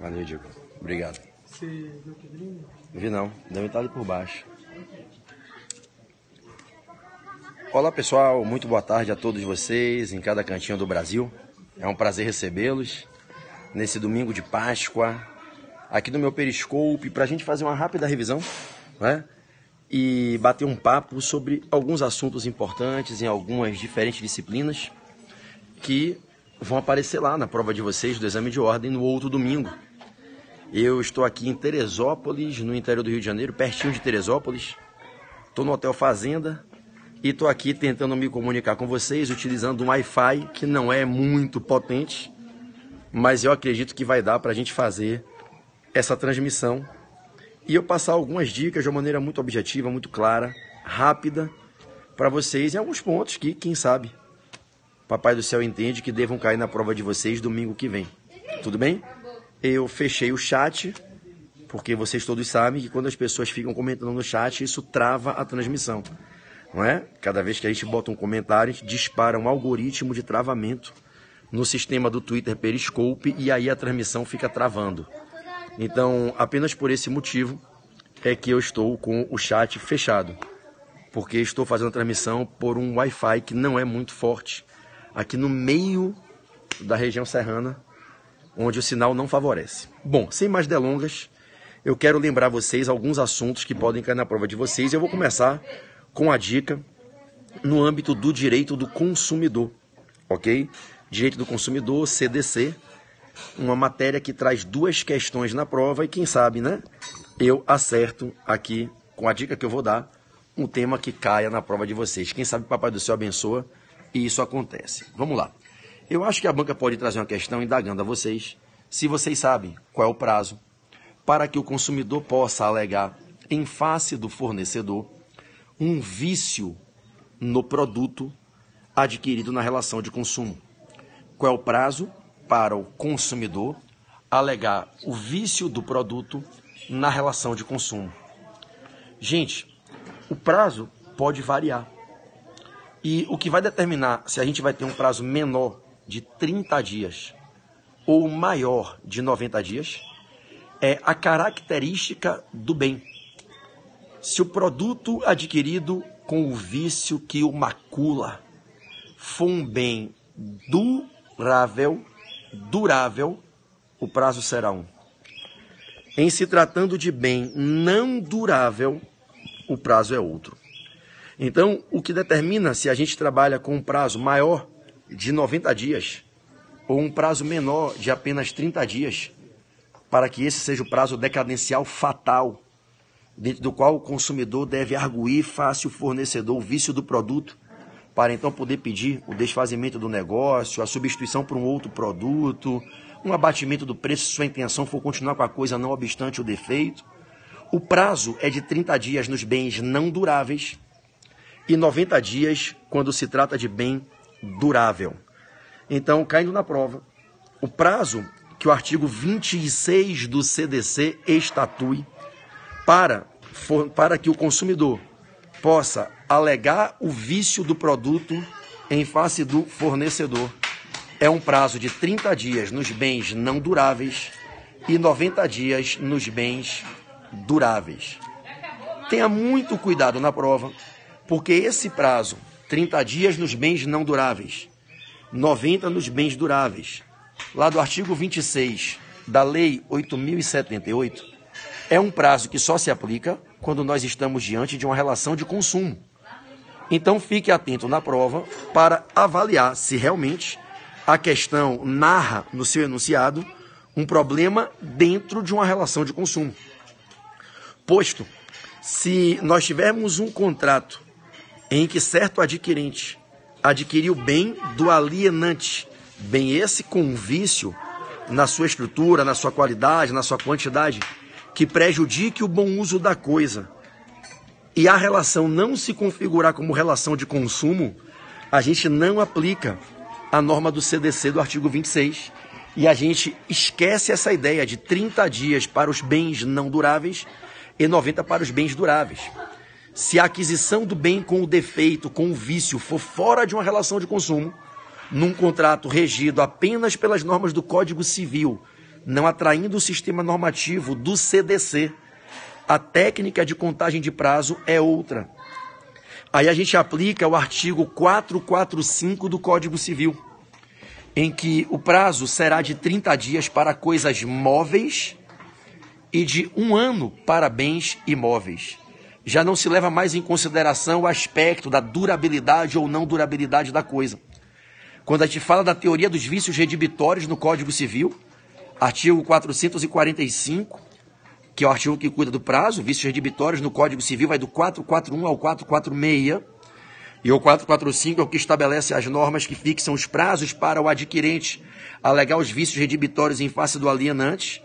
Valeu, Diego. Obrigado. Você viu que lindo? Vi não, deve estar ali por baixo. Olá pessoal, muito boa tarde a todos vocês em cada cantinho do Brasil. É um prazer recebê-los nesse domingo de Páscoa, aqui no meu Periscope, para a gente fazer uma rápida revisão, né? E bater um papo sobre alguns assuntos importantes em algumas diferentes disciplinas que vão aparecer lá na prova de vocês do exame de ordem no outro domingo. Eu estou aqui em Teresópolis, no interior do Rio de Janeiro, pertinho de Teresópolis. Estou no Hotel Fazenda e estou aqui tentando me comunicar com vocês utilizando um Wi-Fi que não é muito potente, mas eu acredito que vai dar para a gente fazer essa transmissão e eu passar algumas dicas de uma maneira muito objetiva, muito clara, rápida, para vocês em alguns pontos que, quem sabe, Papai do Céu entende que devam cair na prova de vocês domingo que vem. Tudo bem? Eu fechei o chat, porque vocês todos sabem que quando as pessoas ficam comentando no chat, isso trava a transmissão, não é? Cada vez que a gente bota um comentário, a gente dispara um algoritmo de travamento no sistema do Twitter Periscope e aí a transmissão fica travando. Então, apenas por esse motivo é que eu estou com o chat fechado, porque estou fazendo a transmissão por um Wi-Fi que não é muito forte, aqui no meio da região serrana, onde o sinal não favorece. Bom, sem mais delongas, eu quero lembrar vocês alguns assuntos que podem cair na prova de vocês. Eu vou começar com a dica no âmbito do direito do consumidor, ok? Direito do consumidor, CDC, uma matéria que traz duas questões na prova e quem sabe, né? Eu acerto aqui, com a dica que eu vou dar, um tema que caia na prova de vocês. Quem sabe Papai do Céu abençoa e isso acontece. Vamos lá. Eu acho que a banca pode trazer uma questão indagando a vocês se vocês sabem qual é o prazo para que o consumidor possa alegar em face do fornecedor um vício no produto adquirido na relação de consumo. Qual é o prazo para o consumidor alegar o vício do produto na relação de consumo? Gente, o prazo pode variar. E o que vai determinar se a gente vai ter um prazo menor de 30 dias ou maior de 90 dias é a característica do bem. Se o produto adquirido com o vício que o macula for um bem durável, o prazo será 1. Em se tratando de bem não durável, o prazo é outro. Então, o que determina se a gente trabalha com um prazo maior de 90 dias ou um prazo menor de apenas 30 dias, para que esse seja o prazo decadencial fatal, dentro do qual o consumidor deve arguir face o fornecedor o vício do produto, para então poder pedir o desfazimento do negócio, a substituição por um outro produto, um abatimento do preço se sua intenção for continuar com a coisa não obstante o defeito. O prazo é de 30 dias nos bens não duráveis e 90 dias quando se trata de bem durável. Então, caindo na prova, o prazo que o artigo 26 do CDC estatui para que o consumidor possa alegar o vício do produto em face do fornecedor é um prazo de 30 dias nos bens não duráveis e 90 dias nos bens duráveis. Tenha muito cuidado na prova, porque esse prazo, 30 dias nos bens não duráveis, 90 nos bens duráveis, lá do artigo 26 da Lei 8.078, é um prazo que só se aplica quando nós estamos diante de uma relação de consumo. Então fique atento na prova para avaliar se realmente a questão narra no seu enunciado um problema dentro de uma relação de consumo. Posto, se nós tivermos um contrato em que certo adquirente adquiriu bem do alienante, bem esse com um vício na sua estrutura, na sua qualidade, na sua quantidade, que prejudique o bom uso da coisa, e a relação não se configurar como relação de consumo, a gente não aplica a norma do CDC do artigo 26 e a gente esquece essa ideia de 30 dias para os bens não duráveis e 90 para os bens duráveis. Se a aquisição do bem com o defeito, com o vício, for fora de uma relação de consumo, num contrato regido apenas pelas normas do Código Civil, não atraindo o sistema normativo do CDC. A técnica de contagem de prazo é outra. Aí a gente aplica o artigo 445 do Código Civil, em que o prazo será de 30 dias para coisas móveis e de 1 ano para bens imóveis. Já não se leva mais em consideração o aspecto da durabilidade ou não durabilidade da coisa. Quando a gente fala da teoria dos vícios redibitórios no Código Civil, artigo 445, que é o artigo que cuida do prazo, vícios redibitórios no Código Civil vai do 441 ao 446, e o 445 é o que estabelece as normas que fixam os prazos para o adquirente alegar os vícios redibitórios em face do alienante.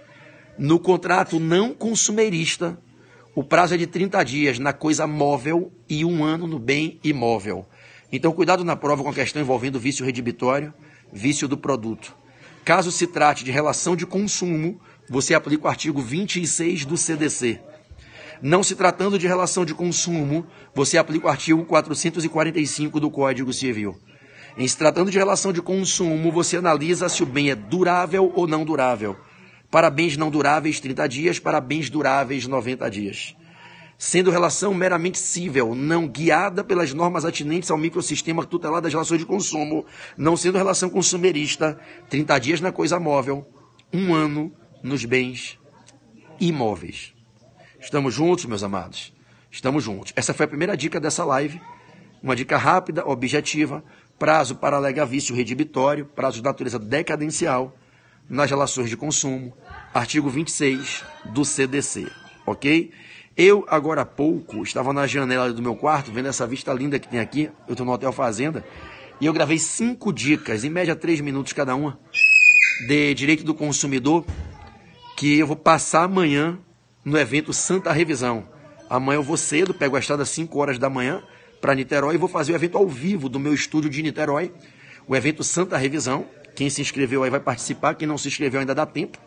No contrato não consumerista, o prazo é de 30 dias na coisa móvel e 1 ano no bem imóvel. Então, cuidado na prova com a questão envolvendo vício redibitório, vício do produto. Caso se trate de relação de consumo, você aplica o artigo 26 do CDC. Não se tratando de relação de consumo, você aplica o artigo 445 do Código Civil. Em se tratando de relação de consumo, você analisa se o bem é durável ou não durável. Para bens não duráveis, 30 dias, para bens duráveis, 90 dias. Sendo relação meramente cível, não guiada pelas normas atinentes ao microsistema tutelar das relações de consumo, não sendo relação consumerista, 30 dias na coisa móvel, 1 ano nos bens imóveis. Estamos juntos, meus amados? Estamos juntos. Essa foi a primeira dica dessa live, uma dica rápida, objetiva, prazo para alegar vício redibitório, prazo de natureza decadencial, nas relações de consumo, artigo 26 do CDC, ok? Eu, agora há pouco, estava na janela do meu quarto, vendo essa vista linda que tem aqui, eu estou no Hotel Fazenda, e eu gravei 5 dicas, em média 3 minutos cada uma, de direito do consumidor, que eu vou passar amanhã no evento Santa Revisão. Amanhã eu vou cedo, pego a estrada às 5 horas da manhã para Niterói e vou fazer o evento ao vivo do meu estúdio de Niterói, o evento Santa Revisão. Quem se inscreveu aí vai participar, quem não se inscreveu ainda dá tempo.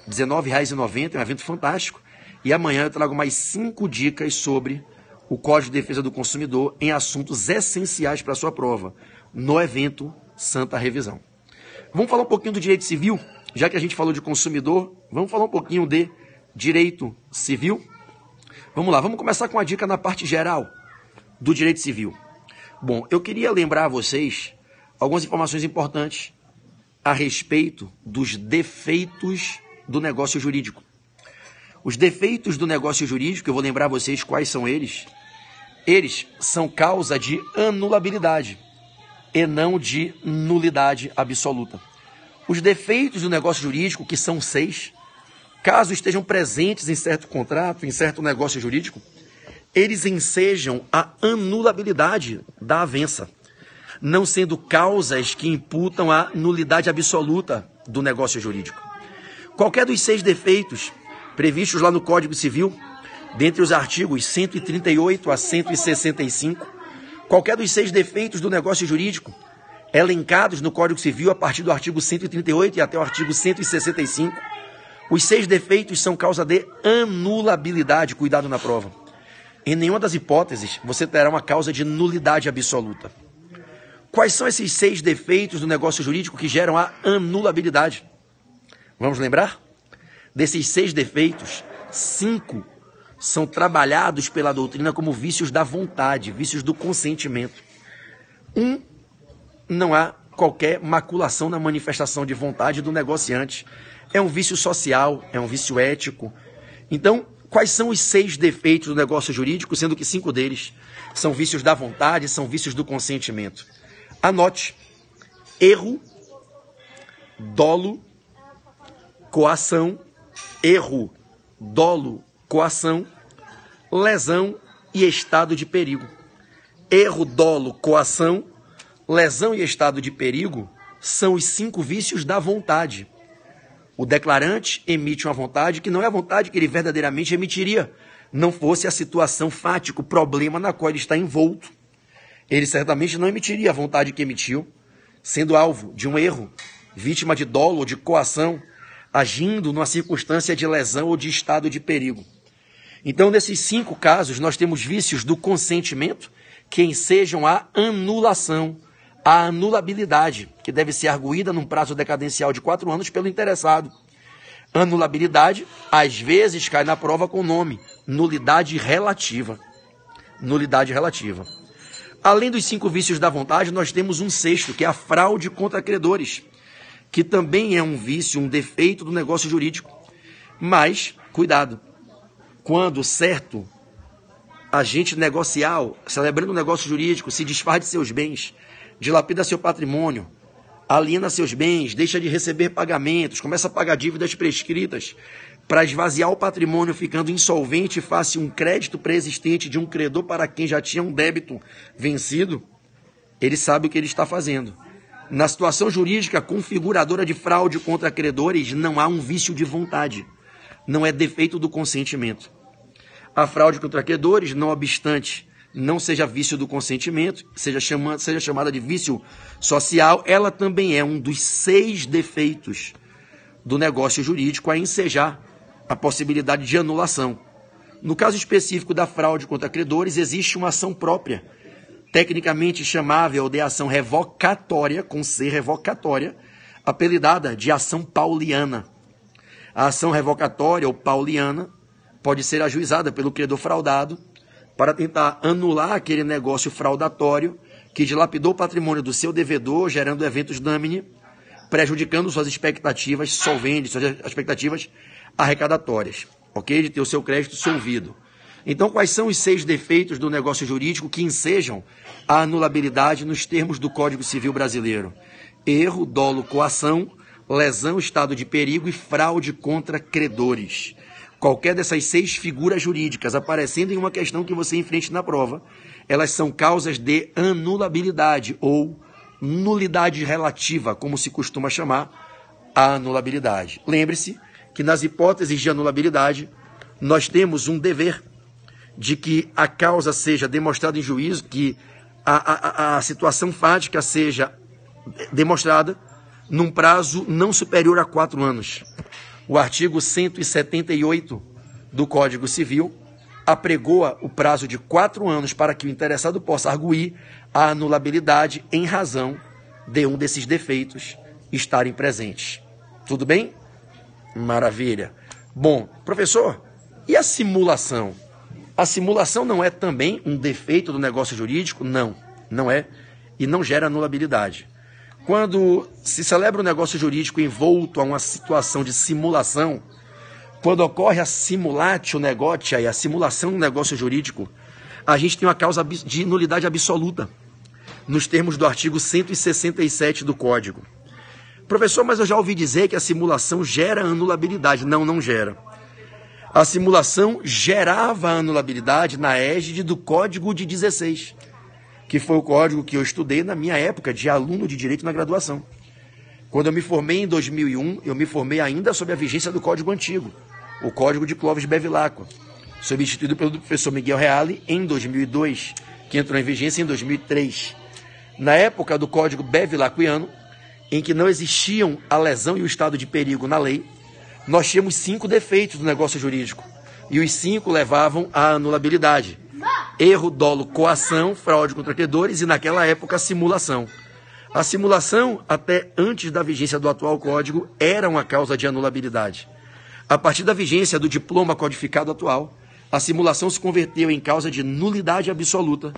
R$19,90, é um evento fantástico. E amanhã eu trago mais 5 dicas sobre o Código de Defesa do Consumidor em assuntos essenciais para a sua prova, no evento Santa Revisão. Vamos falar um pouquinho do direito civil, já que a gente falou de consumidor, vamos falar um pouquinho de direito civil. Vamos lá, vamos começar com a dica na parte geral do direito civil. Bom, eu queria lembrar a vocês algumas informações importantes a respeito dos defeitos do negócio jurídico. Os defeitos do negócio jurídico, eu vou lembrar a vocês quais são eles. Eles são causa de anulabilidade e não de nulidade absoluta. Os defeitos do negócio jurídico, que são 6, caso estejam presentes em certo contrato, em certo negócio jurídico, eles ensejam a anulabilidade da avença, não sendo causas que imputam a nulidade absoluta do negócio jurídico. Qualquer dos 6 defeitos previstos lá no Código Civil, dentre os artigos 138 a 165, qualquer dos 6 defeitos do negócio jurídico, elencados no Código Civil a partir do artigo 138 e até o artigo 165, os 6 defeitos são causa de anulabilidade, cuidado na prova. Em nenhuma das hipóteses você terá uma causa de nulidade absoluta. Quais são esses 6 defeitos do negócio jurídico que geram a anulabilidade? Vamos lembrar? Desses 6 defeitos, 5 são trabalhados pela doutrina como vícios da vontade, vícios do consentimento. 1, não há qualquer maculação na manifestação de vontade do negociante. É um vício social, é um vício ético. Então, quais são os 6 defeitos do negócio jurídico, sendo que 5 deles são vícios da vontade, são vícios do consentimento? Anote: erro, dolo, coação, erro, dolo, coação, lesão e estado de perigo. Erro, dolo, coação, lesão e estado de perigo são os 5 vícios da vontade. O declarante emite uma vontade que não é a vontade que ele verdadeiramente emitiria, não fosse a situação fática, o problema na qual ele está envolto. Ele certamente não emitiria a vontade que emitiu, sendo alvo de um erro, vítima de dolo ou de coação, agindo numa circunstância de lesão ou de estado de perigo. Então, nesses 5 casos, nós temos vícios do consentimento que ensejam a anulação, a anulabilidade, que deve ser arguída num prazo decadencial de 4 anos pelo interessado. Anulabilidade, às vezes, cai na prova com o nome nulidade relativa. Nulidade relativa. Além dos 5 vícios da vontade, nós temos um sexto, que é a fraude contra credores, que também é um vício, um defeito do negócio jurídico. Mas, cuidado, quando certo agente negocial, celebrando um negócio jurídico, se desfaz de seus bens, dilapida seu patrimônio, aliena seus bens, deixa de receber pagamentos, começa a pagar dívidas prescritas para esvaziar o patrimônio, ficando insolvente face um crédito preexistente de um credor para quem já tinha um débito vencido, ele sabe o que ele está fazendo. Na situação jurídica configuradora de fraude contra credores, não há um vício de vontade, não é defeito do consentimento. A fraude contra credores, não obstante não seja vício do consentimento, seja chamada de vício social, ela também é um dos 6 defeitos do negócio jurídico a ensejar a possibilidade de anulação. No caso específico da fraude contra credores, existe uma ação própria, tecnicamente chamável de ação revocatória, com C, revocatória, apelidada de ação pauliana. A ação revocatória ou pauliana pode ser ajuizada pelo credor fraudado para tentar anular aquele negócio fraudatório que dilapidou o patrimônio do seu devedor, gerando eventos damini, prejudicando suas expectativas solventes, suas expectativas arrecadatórias, ok? De ter o seu crédito solvido. Então, quais são os 6 defeitos do negócio jurídico que ensejam a anulabilidade nos termos do Código Civil Brasileiro? Erro, dolo, coação, lesão, estado de perigo e fraude contra credores. Qualquer dessas 6 figuras jurídicas aparecendo em uma questão que você enfrente na prova, elas são causas de anulabilidade ou nulidade relativa, como se costuma chamar a anulabilidade. Lembre-se que nas hipóteses de anulabilidade, nós temos um dever de que a causa seja demonstrada em juízo, que a situação fática seja demonstrada num prazo não superior a 4 anos. O artigo 178 do Código Civil apregoa o prazo de 4 anos para que o interessado possa arguir a anulabilidade em razão de um desses defeitos estarem presentes. Tudo bem? Maravilha. Bom, professor, e a simulação? A simulação não é também um defeito do negócio jurídico? Não, não é, e não gera anulabilidade. Quando se celebra um negócio jurídico envolto a uma situação de simulação, quando ocorre a simulatio negotia e a simulação do negócio jurídico, a gente tem uma causa de nulidade absoluta, nos termos do artigo 167 do Código. Professor, mas eu já ouvi dizer que a simulação gera anulabilidade. Não, não gera. A simulação gerava anulabilidade na égide do Código de 16, que foi o código que eu estudei na minha época de aluno de Direito na graduação. Quando eu me formei em 2001, eu me formei ainda sob a vigência do Código Antigo, o Código de Clóvis Bevilacqua, substituído pelo professor Miguel Reale em 2002, que entrou em vigência em 2003. Na época do Código Bevilacquiano, em que não existiam a lesão e o estado de perigo na lei, nós tínhamos 5 defeitos do negócio jurídico, e os 5 levavam à anulabilidade. Erro, dolo, coação, fraude contra credores e, naquela época, a simulação. A simulação, até antes da vigência do atual código, era uma causa de anulabilidade. A partir da vigência do diploma codificado atual, a simulação se converteu em causa de nulidade absoluta,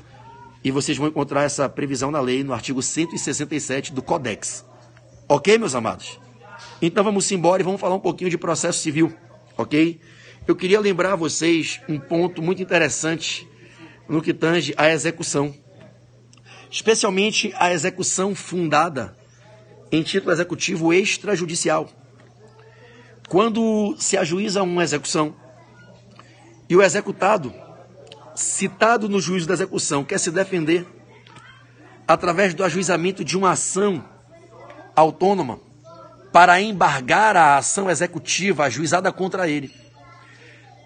e vocês vão encontrar essa previsão na lei, no artigo 167 do Codex. Ok, meus amados? Então vamos embora e vamos falar um pouquinho de processo civil, ok? Eu queria lembrar a vocês um ponto muito interessante no que tange à execução, especialmente a execução fundada em título executivo extrajudicial. Quando se ajuiza uma execução e o executado, citado no juízo da execução, quer se defender através do ajuizamento de uma ação autônoma para embargar a ação executiva ajuizada contra ele,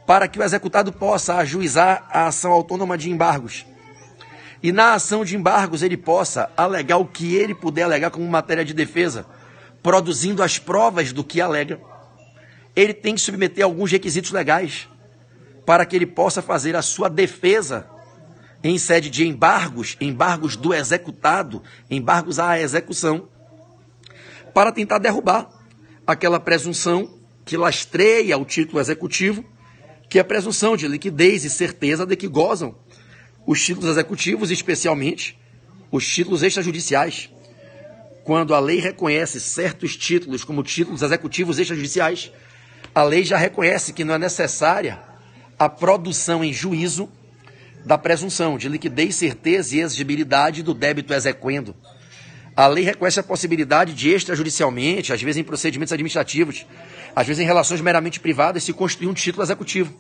para que o executado possa ajuizar a ação autônoma de embargos. E na ação de embargos ele possa alegar o que ele puder alegar como matéria de defesa, produzindo as provas do que alega. Ele tem que submeter alguns requisitos legais para que ele possa fazer a sua defesa em sede de embargos, embargos do executado, embargos à execução, para tentar derrubar aquela presunção que lastreia o título executivo, que é a presunção de liquidez e certeza de que gozam os títulos executivos, especialmente os títulos extrajudiciais. Quando a lei reconhece certos títulos como títulos executivos extrajudiciais, a lei já reconhece que não é necessária a produção em juízo da presunção de liquidez, certeza e exigibilidade do débito exequendo. A lei reconhece a possibilidade de extrajudicialmente, às vezes em procedimentos administrativos, às vezes em relações meramente privadas, se construir um título executivo,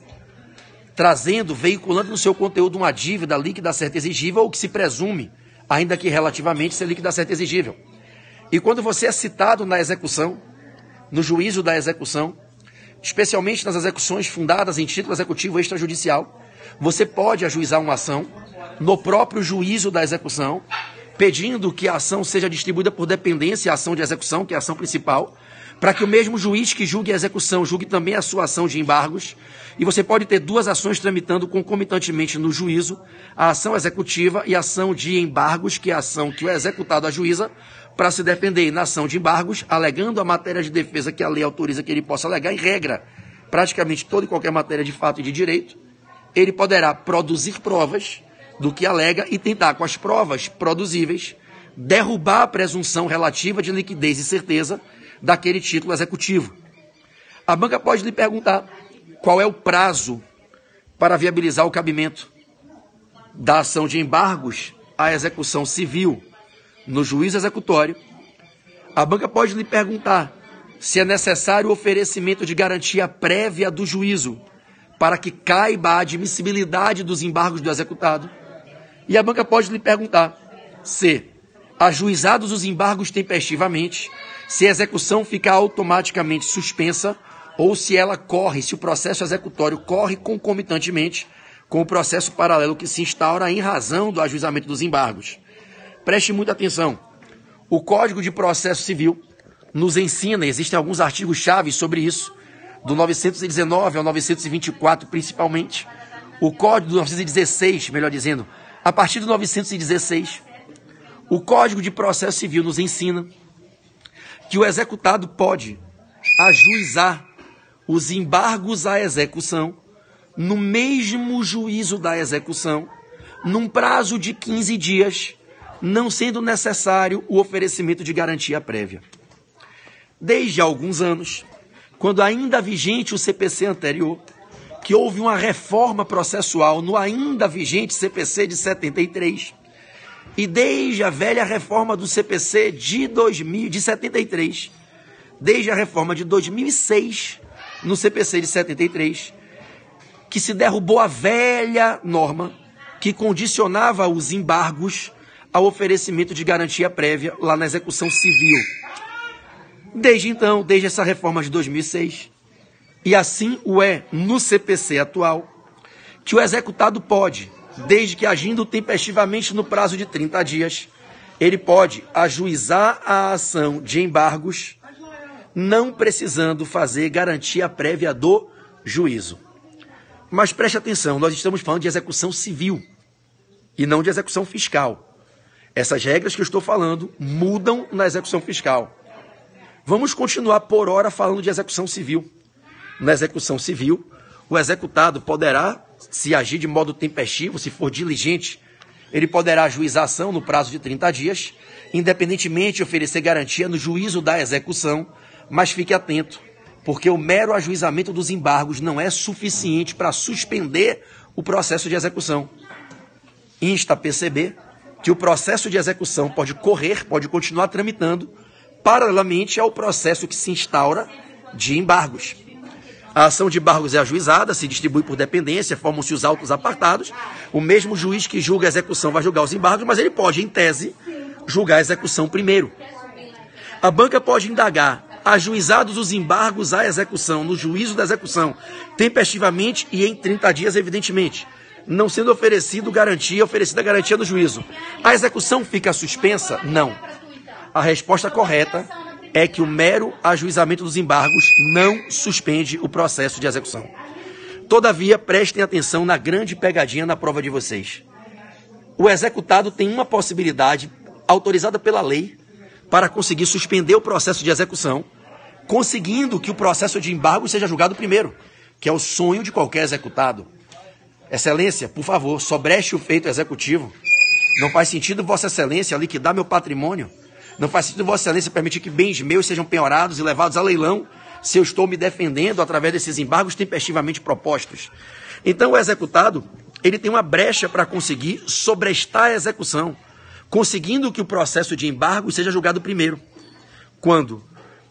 trazendo, veiculando no seu conteúdo uma dívida líquida certa exigível ou que se presume, ainda que relativamente, ser líquida certa exigível. E quando você é citado na execução, no juízo da execução, especialmente nas execuções fundadas em título executivo extrajudicial, você pode ajuizar uma ação no próprio juízo da execução, pedindo que a ação seja distribuída por dependência à ação de execução, que é a ação principal, para que o mesmo juiz que julgue a execução julgue também a sua ação de embargos, e você pode ter duas ações tramitando concomitantemente no juízo, a ação executiva e a ação de embargos, que é a ação que o executado ajuiza, para se defender na ação de embargos, alegando a matéria de defesa que a lei autoriza que ele possa alegar, em regra, praticamente toda e qualquer matéria de fato e de direito, ele poderá produzir provas do que alega e tentar, com as provas produzíveis, derrubar a presunção relativa de liquidez e certeza daquele título executivo. A banca pode lhe perguntar qual é o prazo para viabilizar o cabimento da ação de embargos à execução civil no juízo executório. A banca pode lhe perguntar se é necessário o oferecimento de garantia prévia do juízo para que caiba a admissibilidade dos embargos do executado. E a banca pode lhe perguntar se, ajuizados os embargos tempestivamente, se a execução fica automaticamente suspensa ou se ela corre, se o processo executório corre concomitantemente com o processo paralelo que se instaura em razão do ajuizamento dos embargos. Preste muita atenção. O Código de Processo Civil nos ensina, existem alguns artigos-chave sobre isso, do 919 ao 924 principalmente, o Código do 916, melhor dizendo, a partir do 916, o Código de Processo Civil nos ensina que o executado pode ajuizar os embargos à execução no mesmo juízo da execução, num prazo de 15 dias, não sendo necessário o oferecimento de garantia prévia. Desde há alguns anos, quando ainda vigente o CPC anterior, que houve uma reforma processual no ainda vigente CPC de 73, e desde a velha reforma do CPC de 73, desde a reforma de 2006, no CPC de 73, que se derrubou a velha norma que condicionava os embargos ao oferecimento de garantia prévia lá na execução civil. Desde então, desde essa reforma de 2006, e assim o é no CPC atual, que o executado pode, desde que agindo tempestivamente no prazo de 30 dias, ele pode ajuizar a ação de embargos, não precisando fazer garantia prévia do juízo. Mas preste atenção, nós estamos falando de execução civil e não de execução fiscal. Essas regras que eu estou falando mudam na execução fiscal. Vamos continuar por hora falando de execução civil. Na execução civil, o executado poderá, se agir de modo tempestivo, se for diligente, ele poderá ajuizar a ação no prazo de 30 dias, independentemente de oferecer garantia no juízo da execução, mas fique atento, porque o mero ajuizamento dos embargos não é suficiente para suspender o processo de execução. Insta a perceber que o processo de execução pode correr, pode continuar tramitando, paralelamente ao processo que se instaura de embargos. A ação de embargos é ajuizada, se distribui por dependência, formam-se os autos apartados. O mesmo juiz que julga a execução vai julgar os embargos, mas ele pode, em tese, julgar a execução primeiro. A banca pode indagar, ajuizados os embargos à execução, no juízo da execução, tempestivamente e em 30 dias, evidentemente, não sendo oferecida garantia no juízo. A execução fica suspensa? Não. A resposta correta é que o mero ajuizamento dos embargos não suspende o processo de execução. Todavia, prestem atenção na grande pegadinha na prova de vocês. O executado tem uma possibilidade autorizada pela lei para conseguir suspender o processo de execução conseguindo que o processo de embargo seja julgado primeiro, que é o sonho de qualquer executado. Excelência, por favor, sobreste o feito executivo. Não faz sentido Vossa Excelência liquidar meu patrimônio. Não faz sentido Vossa Excelência permitir que bens meus sejam penhorados e levados a leilão se eu estou me defendendo através desses embargos tempestivamente propostos. Então o executado, ele tem uma brecha para conseguir sobrestar a execução, conseguindo que o processo de embargo seja julgado primeiro.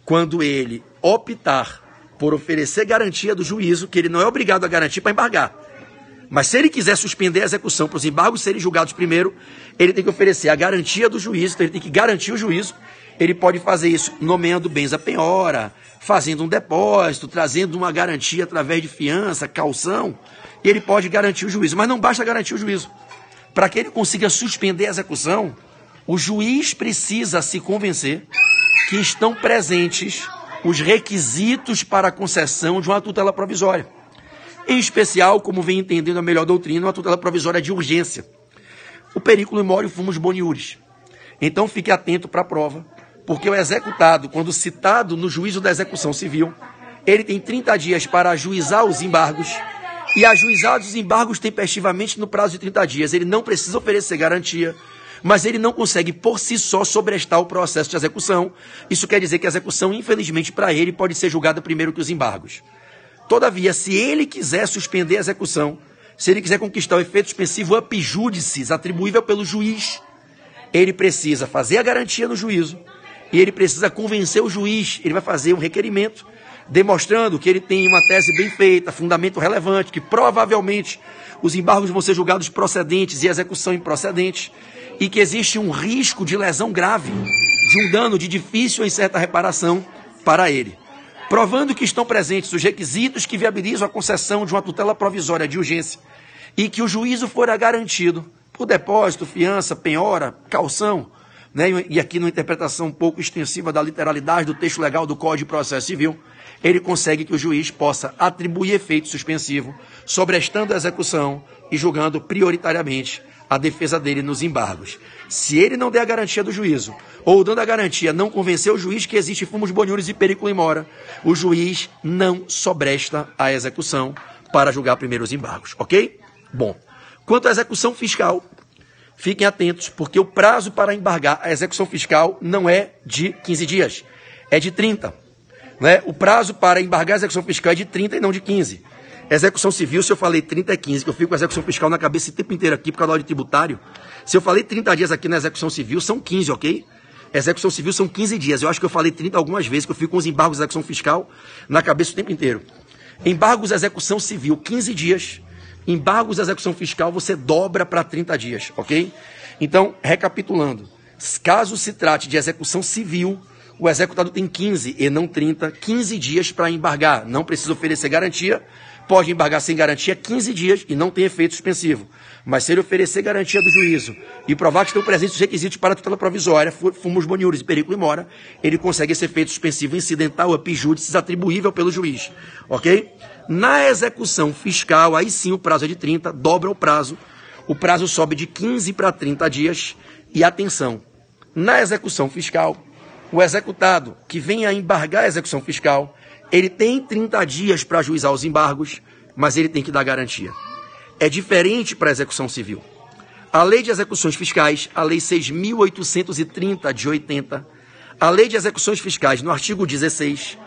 Quando ele optar por oferecer garantia do juízo, que ele não é obrigado a garantir para embargar. Mas se ele quiser suspender a execução para os embargos serem julgados primeiro, ele tem que oferecer a garantia do juízo, então ele tem que garantir o juízo. Ele pode fazer isso nomeando bens à penhora, fazendo um depósito, trazendo uma garantia através de fiança, caução, e ele pode garantir o juízo. Mas não basta garantir o juízo. Para que ele consiga suspender a execução, o juiz precisa se convencer que estão presentes os requisitos para a concessão de uma tutela provisória. Em especial, como vem entendendo a melhor doutrina, uma tutela provisória de urgência. O periculum in mori fumus boniuris. Então fique atento para a prova, porque o executado, quando citado no juízo da execução civil, ele tem 30 dias para ajuizar os embargos, e ajuizar os embargos tempestivamente no prazo de 30 dias. Ele não precisa oferecer garantia, mas ele não consegue por si só sobrestar o processo de execução. Isso quer dizer que a execução, infelizmente para ele, pode ser julgada primeiro que os embargos. Todavia, se ele quiser suspender a execução, se ele quiser conquistar o efeito suspensivo up judicis, atribuível pelo juiz, ele precisa fazer a garantia no juízo e ele precisa convencer o juiz. Ele vai fazer um requerimento demonstrando que ele tem uma tese bem feita, fundamento relevante, que provavelmente os embargos vão ser julgados procedentes e a execução improcedente, e que existe um risco de lesão grave, de um dano de difícil e certa reparação para ele. Provando que estão presentes os requisitos que viabilizam a concessão de uma tutela provisória de urgência e que o juízo fora garantido por depósito, fiança, penhora, caução, né? E aqui numa interpretação um pouco extensiva da literalidade do texto legal do Código de Processo Civil, ele consegue que o juiz possa atribuir efeito suspensivo, sobrestando a execução e julgando prioritariamente a defesa dele nos embargos. Se ele não der a garantia do juízo, ou dando a garantia não convencer o juiz que existe fumus boniuris e periculum in mora, o juiz não sobresta a execução para julgar primeiro os embargos, ok? Bom, quanto à execução fiscal, fiquem atentos, porque o prazo para embargar a execução fiscal não é de 15 dias, é de 30. Né? O prazo para embargar a execução fiscal é de 30 e não de 15. Execução civil, se eu falei 30 é 15, que eu fico com a execução fiscal na cabeça o tempo inteiro aqui por causa do audito tributário. Se eu falei 30 dias aqui na execução civil, são 15, ok? Execução civil são 15 dias. Eu acho que eu falei 30 algumas vezes, que eu fico com os embargos da execução fiscal na cabeça o tempo inteiro. Embargos da execução civil, 15 dias. Embargos da execução fiscal, você dobra para 30 dias, ok? Então, recapitulando. Caso se trate de execução civil, o executado tem 15 e não 30, 15 dias para embargar. Não precisa oferecer garantia. Pode embargar sem garantia 15 dias e não tem efeito suspensivo. Mas se ele oferecer garantia do juízo e provar que estão presentes os requisitos para a tutela provisória, fumus boniuris e periculum in mora, ele consegue esse efeito suspensivo incidental up judicis atribuível pelo juiz. Ok? Na execução fiscal, aí sim o prazo é de 30, dobra o prazo sobe de 15 para 30 dias. E atenção, na execução fiscal, o executado que vem a embargar a execução fiscal, ele tem 30 dias para ajuizar os embargos, mas ele tem que dar garantia. É diferente para a execução civil. A Lei de Execuções Fiscais, a Lei 6.830 de 80, a Lei de Execuções Fiscais, no artigo 16,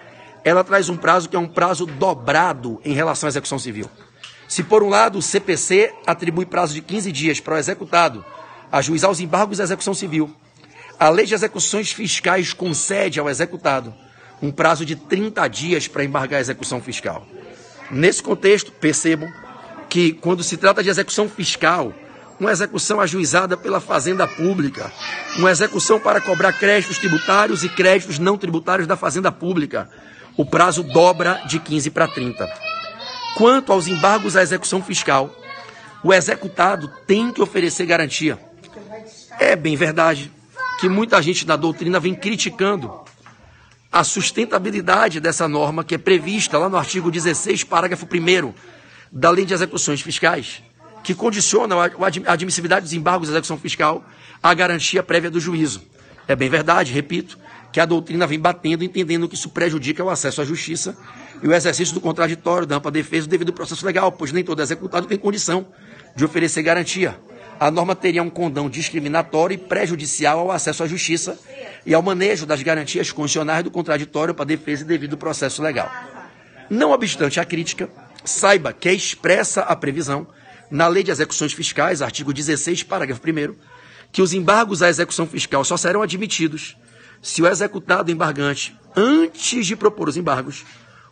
ela traz um prazo que é um prazo dobrado em relação à execução civil. Se, por um lado, o CPC atribui prazo de 15 dias para o executado ajuizar os embargos da execução civil, a Lei de Execuções Fiscais concede ao executado um prazo de 30 dias para embargar a execução fiscal. Nesse contexto, percebam que, quando se trata de execução fiscal, uma execução ajuizada pela Fazenda Pública, uma execução para cobrar créditos tributários e créditos não tributários da Fazenda Pública, o prazo dobra de 15 para 30. Quanto aos embargos à execução fiscal, o executado tem que oferecer garantia. É bem verdade que muita gente na doutrina vem criticando a sustentabilidade dessa norma que é prevista lá no artigo 16, parágrafo 1º da Lei de Execuções Fiscais, que condiciona a admissibilidade dos embargos da execução fiscal à garantia prévia do juízo. É bem verdade, repito, que a doutrina vem batendo, entendendo que isso prejudica o acesso à justiça e o exercício do contraditório, da ampla defesa do devido processo legal, pois nem todo executado tem condição de oferecer garantia. A norma teria um condão discriminatório e prejudicial ao acesso à justiça e ao manejo das garantias constitucionais do contraditório para defesa e devido processo legal. Não obstante a crítica, saiba que é expressa a previsão na Lei de Execuções Fiscais, artigo 16, parágrafo 1º, que os embargos à execução fiscal só serão admitidos se o executado embargante, antes de propor os embargos,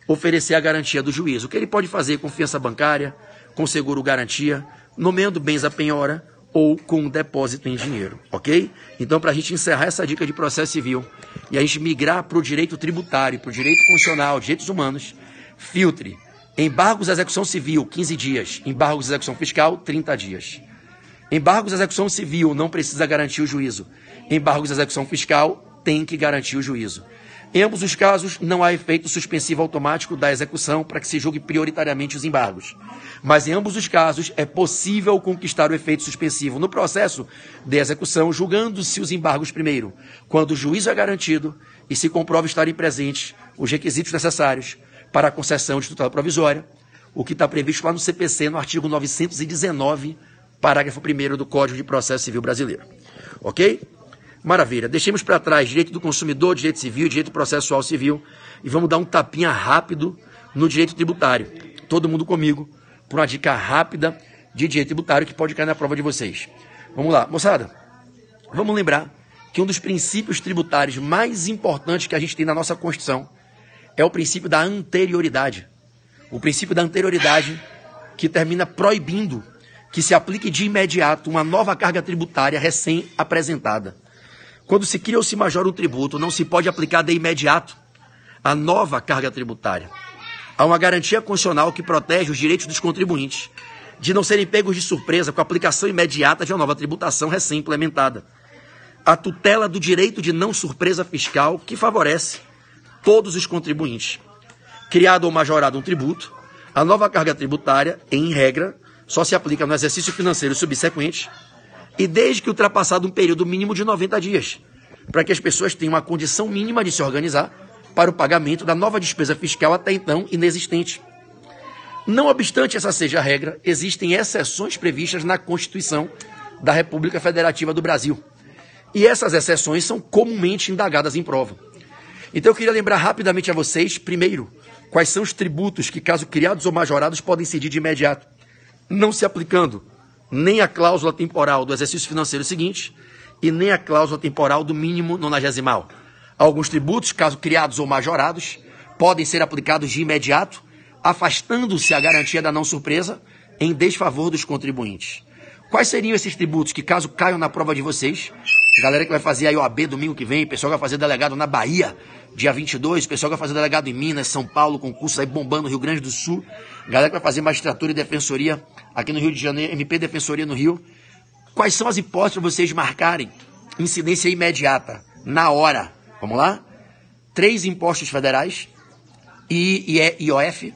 oferecer a garantia do juízo. O que ele pode fazer com fiança bancária, com seguro-garantia, nomeando bens à penhora ou com depósito em dinheiro, ok? Então, para a gente encerrar essa dica de processo civil e a gente migrar para o direito tributário, para o direito constitucional, direitos humanos, filtre embargos à execução civil, 15 dias, embargos à execução fiscal, 30 dias. Embargos à execução civil não precisa garantir o juízo. Embargos à execução fiscal tem que garantir o juízo. Em ambos os casos, não há efeito suspensivo automático da execução para que se julgue prioritariamente os embargos. Mas em ambos os casos, é possível conquistar o efeito suspensivo no processo de execução, julgando-se os embargos primeiro, quando o juízo é garantido e se comprova estarem presentes os requisitos necessários para a concessão de tutela provisória, o que está previsto lá no CPC, no artigo 919, parágrafo 1º do Código de Processo Civil Brasileiro. Ok? Maravilha. Deixemos para trás direito do consumidor, direito civil, direito processual civil e vamos dar um tapinha rápido no direito tributário. Todo mundo comigo por uma dica rápida de direito tributário que pode cair na prova de vocês. Vamos lá. Moçada, vamos lembrar que um dos princípios tributários mais importantes que a gente tem na nossa Constituição é o princípio da anterioridade. O princípio da anterioridade que termina proibindo que se aplique de imediato uma nova carga tributária recém-apresentada. Quando se cria ou se majora um tributo, não se pode aplicar de imediato a nova carga tributária. Há uma garantia constitucional que protege os direitos dos contribuintes de não serem pegos de surpresa com a aplicação imediata de uma nova tributação recém-implementada. A tutela do direito de não surpresa fiscal que favorece todos os contribuintes. Criado ou majorado um tributo, a nova carga tributária, em regra, só se aplica no exercício financeiro subsequente e desde que ultrapassado um período mínimo de 90 dias, para que as pessoas tenham uma condição mínima de se organizar para o pagamento da nova despesa fiscal até então inexistente. Não obstante essa seja a regra, existem exceções previstas na Constituição da República Federativa do Brasil. E essas exceções são comumente indagadas em prova. Então eu queria lembrar rapidamente a vocês, primeiro, quais são os tributos que, caso criados ou majorados, podem incidir de imediato, não se aplicando nem a cláusula temporal do exercício financeiro seguinte e nem a cláusula temporal do mínimo nonagesimal. Alguns tributos, caso criados ou majorados, podem ser aplicados de imediato, afastando-se a garantia da não surpresa em desfavor dos contribuintes. Quais seriam esses tributos que, caso caiam na prova de vocês, galera que vai fazer a OAB domingo que vem, pessoal que vai fazer delegado na Bahia, dia 22, pessoal que vai fazer delegado em Minas, São Paulo, concursos aí bombando no Rio Grande do Sul, galera que vai fazer magistratura e defensoria aqui no Rio de Janeiro, MP Defensoria no Rio. Quais são as hipóteses para vocês marcarem incidência imediata, na hora? Vamos lá? 3 impostos federais, IOF,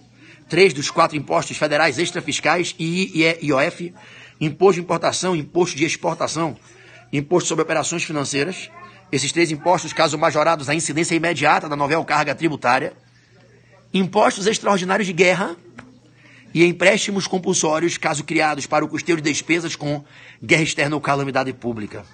3 dos 4 impostos federais extrafiscais, IOF, imposto de importação, imposto de exportação, imposto sobre operações financeiras. Esses 3 impostos, caso majorados, a incidência imediata da novel carga tributária, impostos extraordinários de guerra e empréstimos compulsórios, caso criados para o custeio de despesas com guerra externa ou calamidade pública.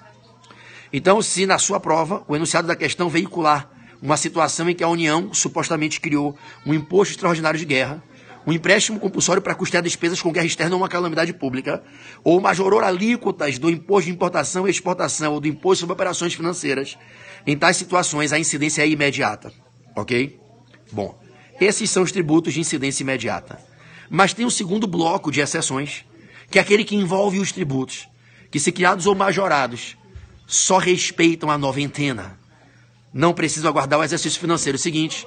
Então, se na sua prova, o enunciado da questão veicular uma situação em que a União supostamente criou um imposto extraordinário de guerra, um empréstimo compulsório para custear despesas com guerra externa ou uma calamidade pública, ou majorou alíquotas do imposto de importação e exportação ou do imposto sobre operações financeiras, em tais situações a incidência é imediata. Ok? Bom, esses são os tributos de incidência imediata. Mas tem um segundo bloco de exceções, que é aquele que envolve os tributos, que se criados ou majorados, só respeitam a noventena. Não precisam aguardar o exercício financeiro seguinte,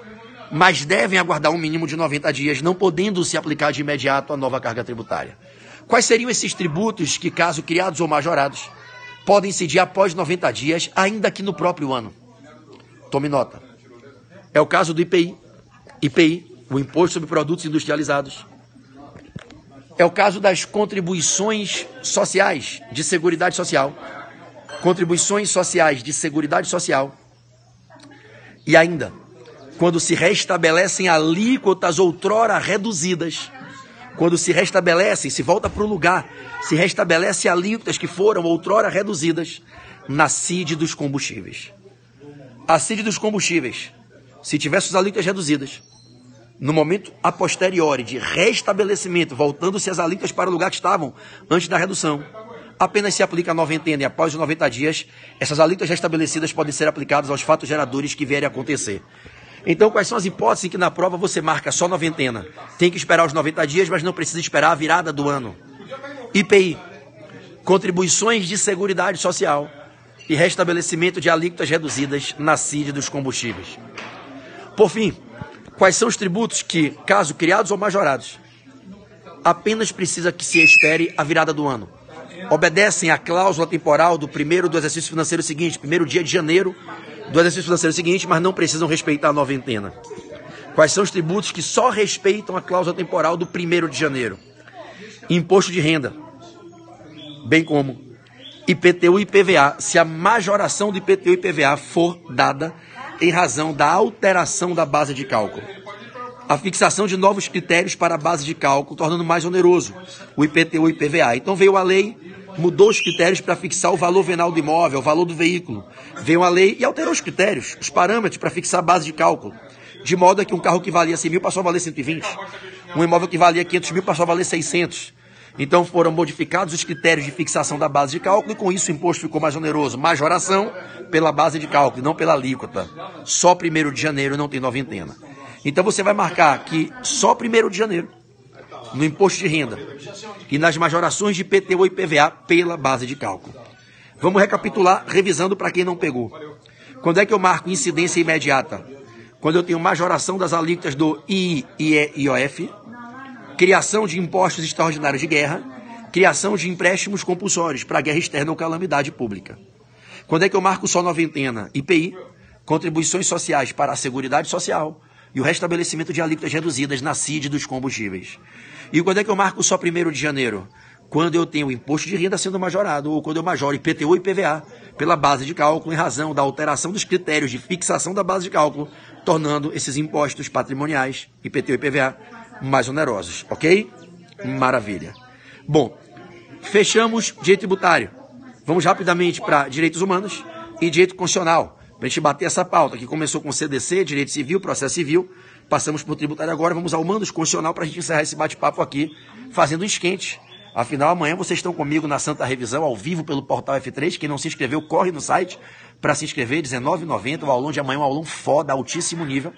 mas devem aguardar um mínimo de 90 dias, não podendo se aplicar de imediato a nova carga tributária. Quais seriam esses tributos que, caso criados ou majorados, podem incidir após 90 dias, ainda que no próprio ano? Tome nota. É o caso do IPI, o Imposto sobre Produtos Industrializados. É o caso das contribuições sociais de Seguridade Social. Contribuições sociais de Seguridade Social. E ainda, quando se restabelecem alíquotas outrora reduzidas, quando se restabelecem, se volta para o lugar, se restabelece alíquotas que foram outrora reduzidas na CID dos combustíveis. A CID dos combustíveis, se tivesse as alíquotas reduzidas, no momento a posteriori de restabelecimento, voltando-se as alíquotas para o lugar que estavam antes da redução, apenas se aplica a noventena e após os 90 dias, essas alíquotas restabelecidas podem ser aplicadas aos fatos geradores que vierem a acontecer. Então, quais são as hipóteses em que na prova você marca só noventena? Tem que esperar os 90 dias, mas não precisa esperar a virada do ano. IPI, contribuições de seguridade social e restabelecimento de alíquotas reduzidas na CID dos combustíveis. Por fim, quais são os tributos que, caso criados ou majorados, apenas precisa que se espere a virada do ano? Obedecem à cláusula temporal do primeiro do exercício financeiro seguinte, primeiro dia de janeiro do exercício financeiro seguinte, mas não precisam respeitar a noventena. Quais são os tributos que só respeitam a cláusula temporal do 1º de janeiro? Imposto de renda, bem como IPTU e IPVA, se a majoração do IPTU e IPVA for dada em razão da alteração da base de cálculo. A fixação de novos critérios para a base de cálculo, tornando mais oneroso o IPTU e IPVA. Então veio a lei, mudou os critérios para fixar o valor venal do imóvel, o valor do veículo. Veio a lei e alterou os critérios, os parâmetros para fixar a base de cálculo. De modo que um carro que valia 100 mil passou a valer 120. Um imóvel que valia 500 mil passou a valer 600. Então foram modificados os critérios de fixação da base de cálculo e com isso o imposto ficou mais oneroso. Majoração pela base de cálculo, não pela alíquota. Só 1º de janeiro não tem noventena. Então você vai marcar que só 1º de janeiro, no imposto de renda e nas majorações de IPTU e IPVA pela base de cálculo. Vamos recapitular, revisando para quem não pegou. Quando é que eu marco incidência imediata? Quando eu tenho majoração das alíquotas do II, IE e IOF, criação de impostos extraordinários de guerra, criação de empréstimos compulsórios para guerra externa ou calamidade pública. Quando é que eu marco só noventena? IPI, contribuições sociais para a Seguridade Social e o restabelecimento de alíquotas reduzidas na CID dos combustíveis. E quando é que eu marco só 1º de janeiro? Quando eu tenho o imposto de renda sendo majorado ou quando eu majoro IPTU e IPVA pela base de cálculo em razão da alteração dos critérios de fixação da base de cálculo, tornando esses impostos patrimoniais, IPTU e IPVA, mais onerosos, ok? Maravilha. Bom, fechamos direito tributário. Vamos rapidamente para direitos humanos e direito constitucional, para a gente bater essa pauta, que começou com CDC, direito civil, processo civil, passamos por tributário agora, vamos ao mandos constitucional para a gente encerrar esse bate-papo aqui, fazendo um esquente. Afinal, amanhã vocês estão comigo na Santa Revisão, ao vivo pelo Portal F3. Quem não se inscreveu, corre no site para se inscrever, R$19,90. O aulão de amanhã é um aulão foda, altíssimo nível.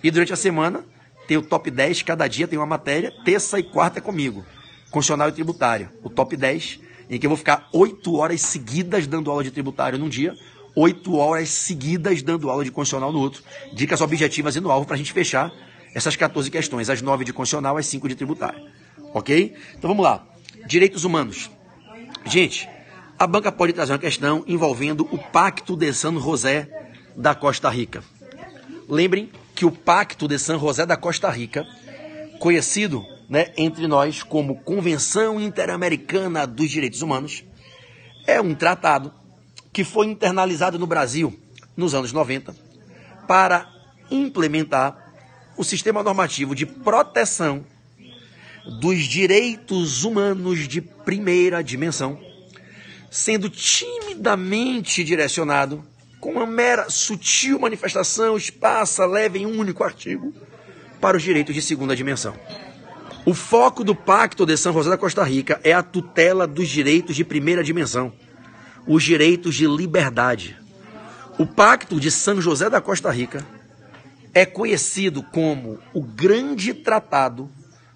E durante a semana, tem o top 10, cada dia tem uma matéria, terça e quarta é comigo. Constitucional e tributário. O top 10, em que eu vou ficar 8 horas seguidas dando aula de tributário num dia, 8 horas seguidas dando aula de constitucional no outro. Dicas objetivas e no alvo para a gente fechar essas 14 questões, as 9 de constitucional, as 5 de tributário. Ok? Então vamos lá. Direitos humanos. Gente, a banca pode trazer uma questão envolvendo o Pacto de San José da Costa Rica. Lembrem que o Pacto de San José da Costa Rica, conhecido, entre nós como Convenção Interamericana dos Direitos Humanos, é um tratado que foi internalizado no Brasil nos anos 90 para implementar o sistema normativo de proteção dos direitos humanos de primeira dimensão, sendo timidamente direcionado, com uma mera sutil manifestação, espaça, leve em um único artigo, para os direitos de segunda dimensão. O foco do Pacto de San José da Costa Rica é a tutela dos direitos de primeira dimensão, os direitos de liberdade. O Pacto de San José da Costa Rica é conhecido como o grande tratado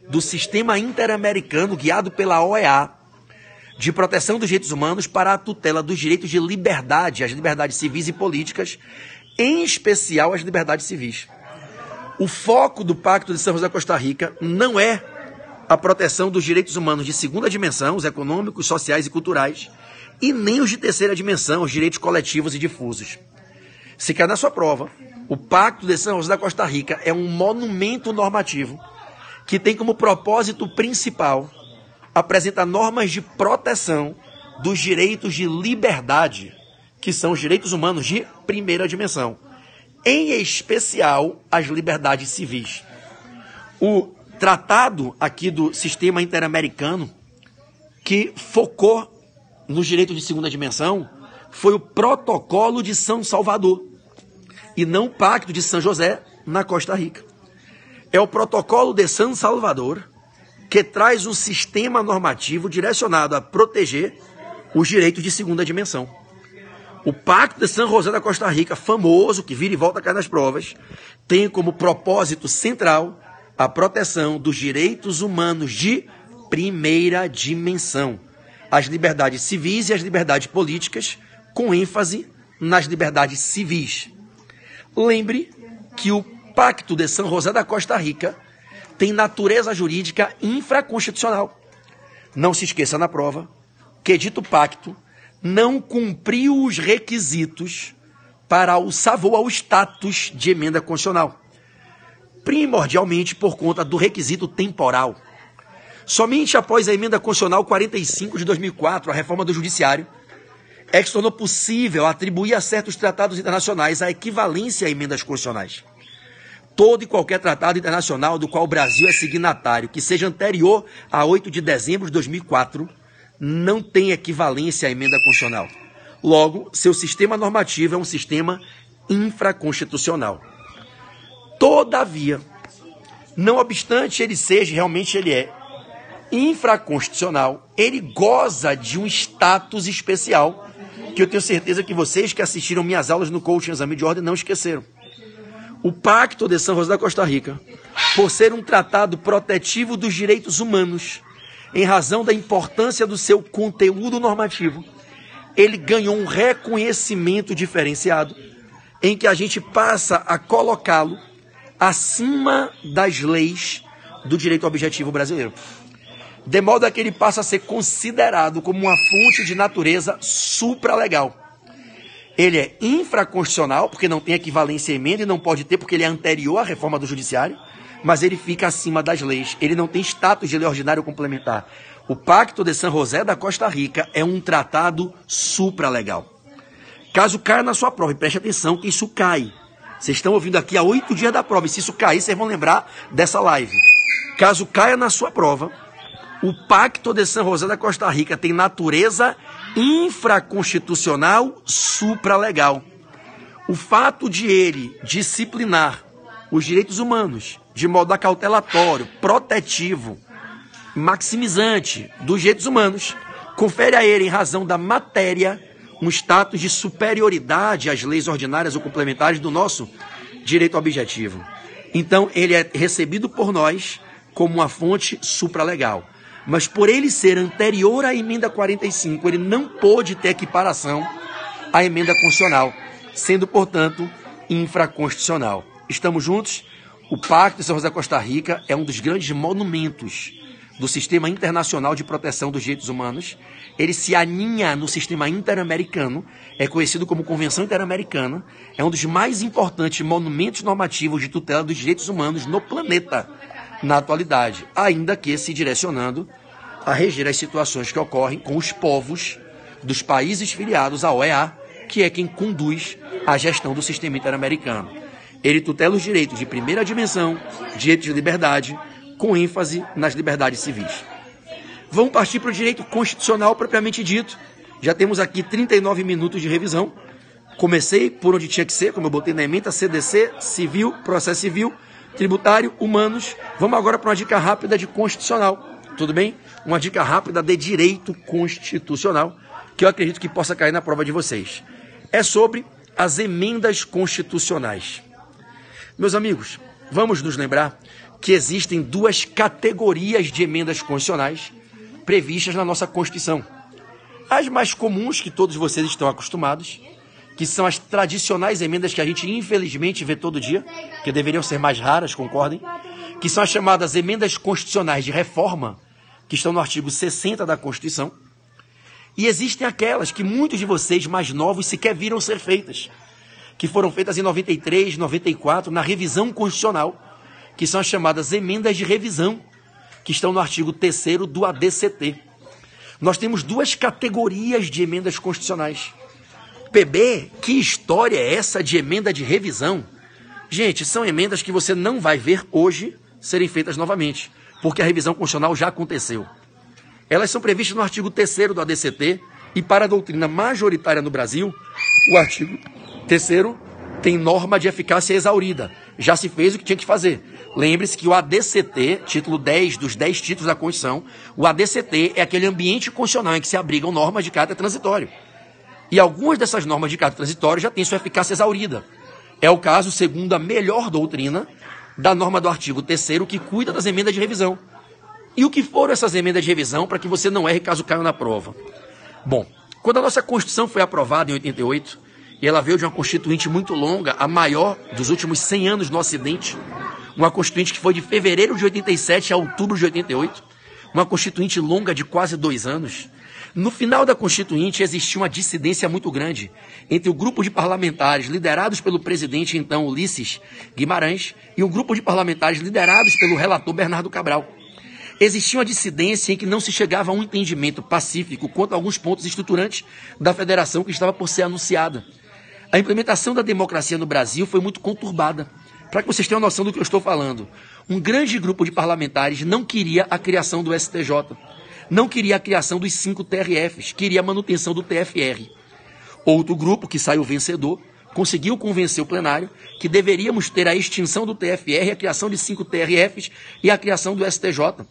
do sistema interamericano guiado pela OEA de proteção dos direitos humanos para a tutela dos direitos de liberdade, as liberdades civis e políticas, em especial as liberdades civis. O foco do Pacto de San José da Costa Rica não é a proteção dos direitos humanos de segunda dimensão, os econômicos, sociais e culturais, e nem os de terceira dimensão, os direitos coletivos e difusos. Se quer na sua prova, o Pacto de San José da Costa Rica é um monumento normativo que tem como propósito principal apresentar normas de proteção dos direitos de liberdade, que são os direitos humanos de primeira dimensão, em especial as liberdades civis. O tratado aqui do sistema interamericano que focou nos direitos de segunda dimensão foi o Protocolo de São Salvador e não o Pacto de São José na Costa Rica. É o Protocolo de São Salvador que traz um sistema normativo direcionado a proteger os direitos de segunda dimensão. O Pacto de São José da Costa Rica, famoso, que vira e volta a cair nas provas, tem como propósito central a proteção dos direitos humanos de primeira dimensão, as liberdades civis e as liberdades políticas, com ênfase nas liberdades civis. Lembre que o Pacto de São José da Costa Rica tem natureza jurídica infraconstitucional. Não se esqueça na prova que dito pacto não cumpriu os requisitos para o savô ao status de emenda constitucional, primordialmente por conta do requisito temporal. Somente após a emenda constitucional 45 de 2004, a reforma do judiciário, é que se tornou possível atribuir a certos tratados internacionais a equivalência a emendas constitucionais. Todo e qualquer tratado internacional do qual o Brasil é signatário, que seja anterior a 8 de dezembro de 2004, não tem equivalência à emenda constitucional. Logo, seu sistema normativo é um sistema infraconstitucional. Todavia, não obstante ele seja, realmente ele é infraconstitucional, ele goza de um status especial, que eu tenho certeza que vocês que assistiram minhas aulas no Coaching Exame de Ordem não esqueceram. O Pacto de São José da Costa Rica, por ser um tratado protetivo dos direitos humanos, em razão da importância do seu conteúdo normativo, ele ganhou um reconhecimento diferenciado, em que a gente passa a colocá-lo acima das leis do direito objetivo brasileiro. De modo a que ele passa a ser considerado como uma fonte de natureza supralegal. Ele é infraconstitucional, porque não tem equivalência à emenda e não pode ter, porque ele é anterior à reforma do judiciário, mas ele fica acima das leis. Ele não tem status de lei ordinária ou complementar. O Pacto de São José da Costa Rica é um tratado supralegal. Caso caia na sua prova, e preste atenção que isso cai. Vocês estão ouvindo aqui há 8 dias da prova, e se isso cair, vocês vão lembrar dessa live. Caso caia na sua prova, o Pacto de São José da Costa Rica tem natureza infraconstitucional supralegal. O fato de ele disciplinar os direitos humanos de modo acautelatório, protetivo, maximizante dos direitos humanos, confere a ele, em razão da matéria, um status de superioridade às leis ordinárias ou complementares do nosso direito objetivo. Então, ele é recebido por nós como uma fonte supralegal. Mas por ele ser anterior à emenda 45, ele não pôde ter equiparação à emenda constitucional, sendo, portanto, infraconstitucional. Estamos juntos? O Pacto de São José da Costa Rica é um dos grandes monumentos do sistema internacional de proteção dos direitos humanos. Ele se aninha no sistema interamericano, é conhecido como Convenção Interamericana, é um dos mais importantes monumentos normativos de tutela dos direitos humanos no planeta, na atualidade, ainda que se direcionando a reger as situações que ocorrem com os povos dos países filiados à OEA, que é quem conduz a gestão do sistema interamericano. Ele tutela os direitos de primeira dimensão, direitos de liberdade, com ênfase nas liberdades civis. Vamos partir para o direito constitucional propriamente dito. Já temos aqui 39 minutos de revisão. Comecei por onde tinha que ser, como eu botei na ementa, CDC, civil, processo civil, tributário, humanos. Vamos agora para uma dica rápida de constitucional, tudo bem? Uma dica rápida de direito constitucional, que eu acredito que possa cair na prova de vocês. É sobre as emendas constitucionais. Meus amigos, vamos nos lembrar que existem duas categorias de emendas constitucionais previstas na nossa Constituição. As mais comuns, que todos vocês estão acostumados, que são as tradicionais emendas que a gente infelizmente vê todo dia, que deveriam ser mais raras, concordem, que são as chamadas emendas constitucionais de reforma, que estão no artigo 60 da Constituição, e existem aquelas que muitos de vocês mais novos sequer viram ser feitas, que foram feitas em 93, 94, na revisão constitucional, que são as chamadas emendas de revisão, que estão no artigo 3º do ADCT. Nós temos duas categorias de emendas constitucionais. PB, que história é essa de emenda de revisão? Gente, são emendas que você não vai ver hoje serem feitas novamente, porque a revisão constitucional já aconteceu. Elas são previstas no artigo 3º do ADCT e para a doutrina majoritária no Brasil, o artigo 3º tem norma de eficácia exaurida. Já se fez o que tinha que fazer. Lembre-se que o ADCT, título 10 dos 10 títulos da Constituição, o ADCT é aquele ambiente constitucional em que se abrigam normas de caráter transitório. E algumas dessas normas de caráter transitório já têm sua eficácia exaurida. É o caso, segundo a melhor doutrina, da norma do artigo 3º que cuida das emendas de revisão. E o que foram essas emendas de revisão para que você não erre caso caia na prova? Bom, quando a nossa Constituição foi aprovada em 88, e ela veio de uma Constituinte muito longa, a maior dos últimos 100 anos no Ocidente, uma Constituinte que foi de fevereiro de 87 a outubro de 88, uma Constituinte longa de quase 2 anos. No final da Constituinte existia uma dissidência muito grande entre o grupo de parlamentares liderados pelo presidente, então, Ulisses Guimarães, e um grupo de parlamentares liderados pelo relator Bernardo Cabral. Existia uma dissidência em que não se chegava a um entendimento pacífico quanto a alguns pontos estruturantes da federação que estava por ser anunciada. A implementação da democracia no Brasil foi muito conturbada. Para que vocês tenham noção do que eu estou falando, um grande grupo de parlamentares não queria a criação do STJ, não queria a criação dos 5 TRFs, queria a manutenção do TFR. Outro grupo, que saiu vencedor, conseguiu convencer o plenário que deveríamos ter a extinção do TFR, a criação de 5 TRFs e a criação do STJ.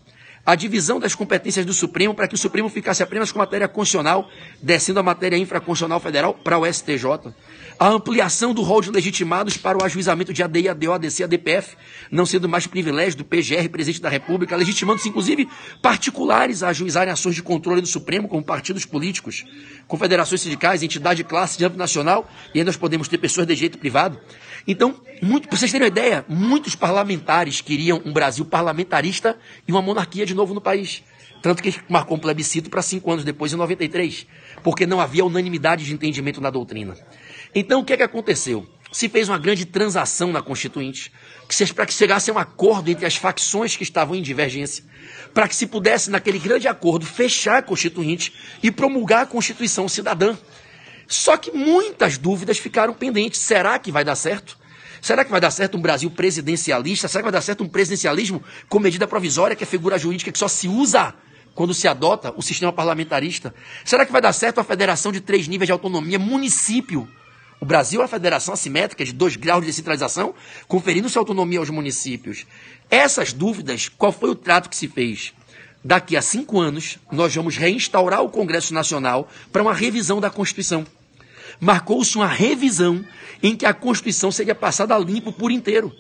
A divisão das competências do Supremo para que o Supremo ficasse apenas com matéria constitucional, descendo a matéria infraconstitucional federal para o STJ. A ampliação do rol de legitimados para o ajuizamento de ADI, ADO, ADC, ADPF, não sendo mais privilégio do PGR, presidente da República, legitimando-se, inclusive, particulares a ajuizarem ações de controle do Supremo, como partidos políticos, confederações sindicais, entidade de classe de âmbito nacional, e ainda nós podemos ter pessoas de direito privado. Então, para vocês terem uma ideia, muitos parlamentares queriam um Brasil parlamentarista e uma monarquia de novo no país. Tanto que marcou um plebiscito para 5 anos depois, em 93, porque não havia unanimidade de entendimento na doutrina. Então, o que é que aconteceu? Se fez uma grande transação na Constituinte, para que chegasse a um acordo entre as facções que estavam em divergência, para que se pudesse, naquele grande acordo, fechar a Constituinte e promulgar a Constituição cidadã. Só que muitas dúvidas ficaram pendentes. Será que vai dar certo? Será que vai dar certo um Brasil presidencialista? Será que vai dar certo um presidencialismo com medida provisória, que é figura jurídica que só se usa quando se adota o sistema parlamentarista? Será que vai dar certo a federação de 3 níveis de autonomia, município? O Brasil é uma federação assimétrica de 2 graus de descentralização, conferindo sua autonomia aos municípios. Essas dúvidas, qual foi o trato que se fez? Daqui a 5 anos, nós vamos reinstaurar o Congresso Nacional para uma revisão da Constituição. Marcou-se uma revisão em que a Constituição seria passada a limpo por inteiro.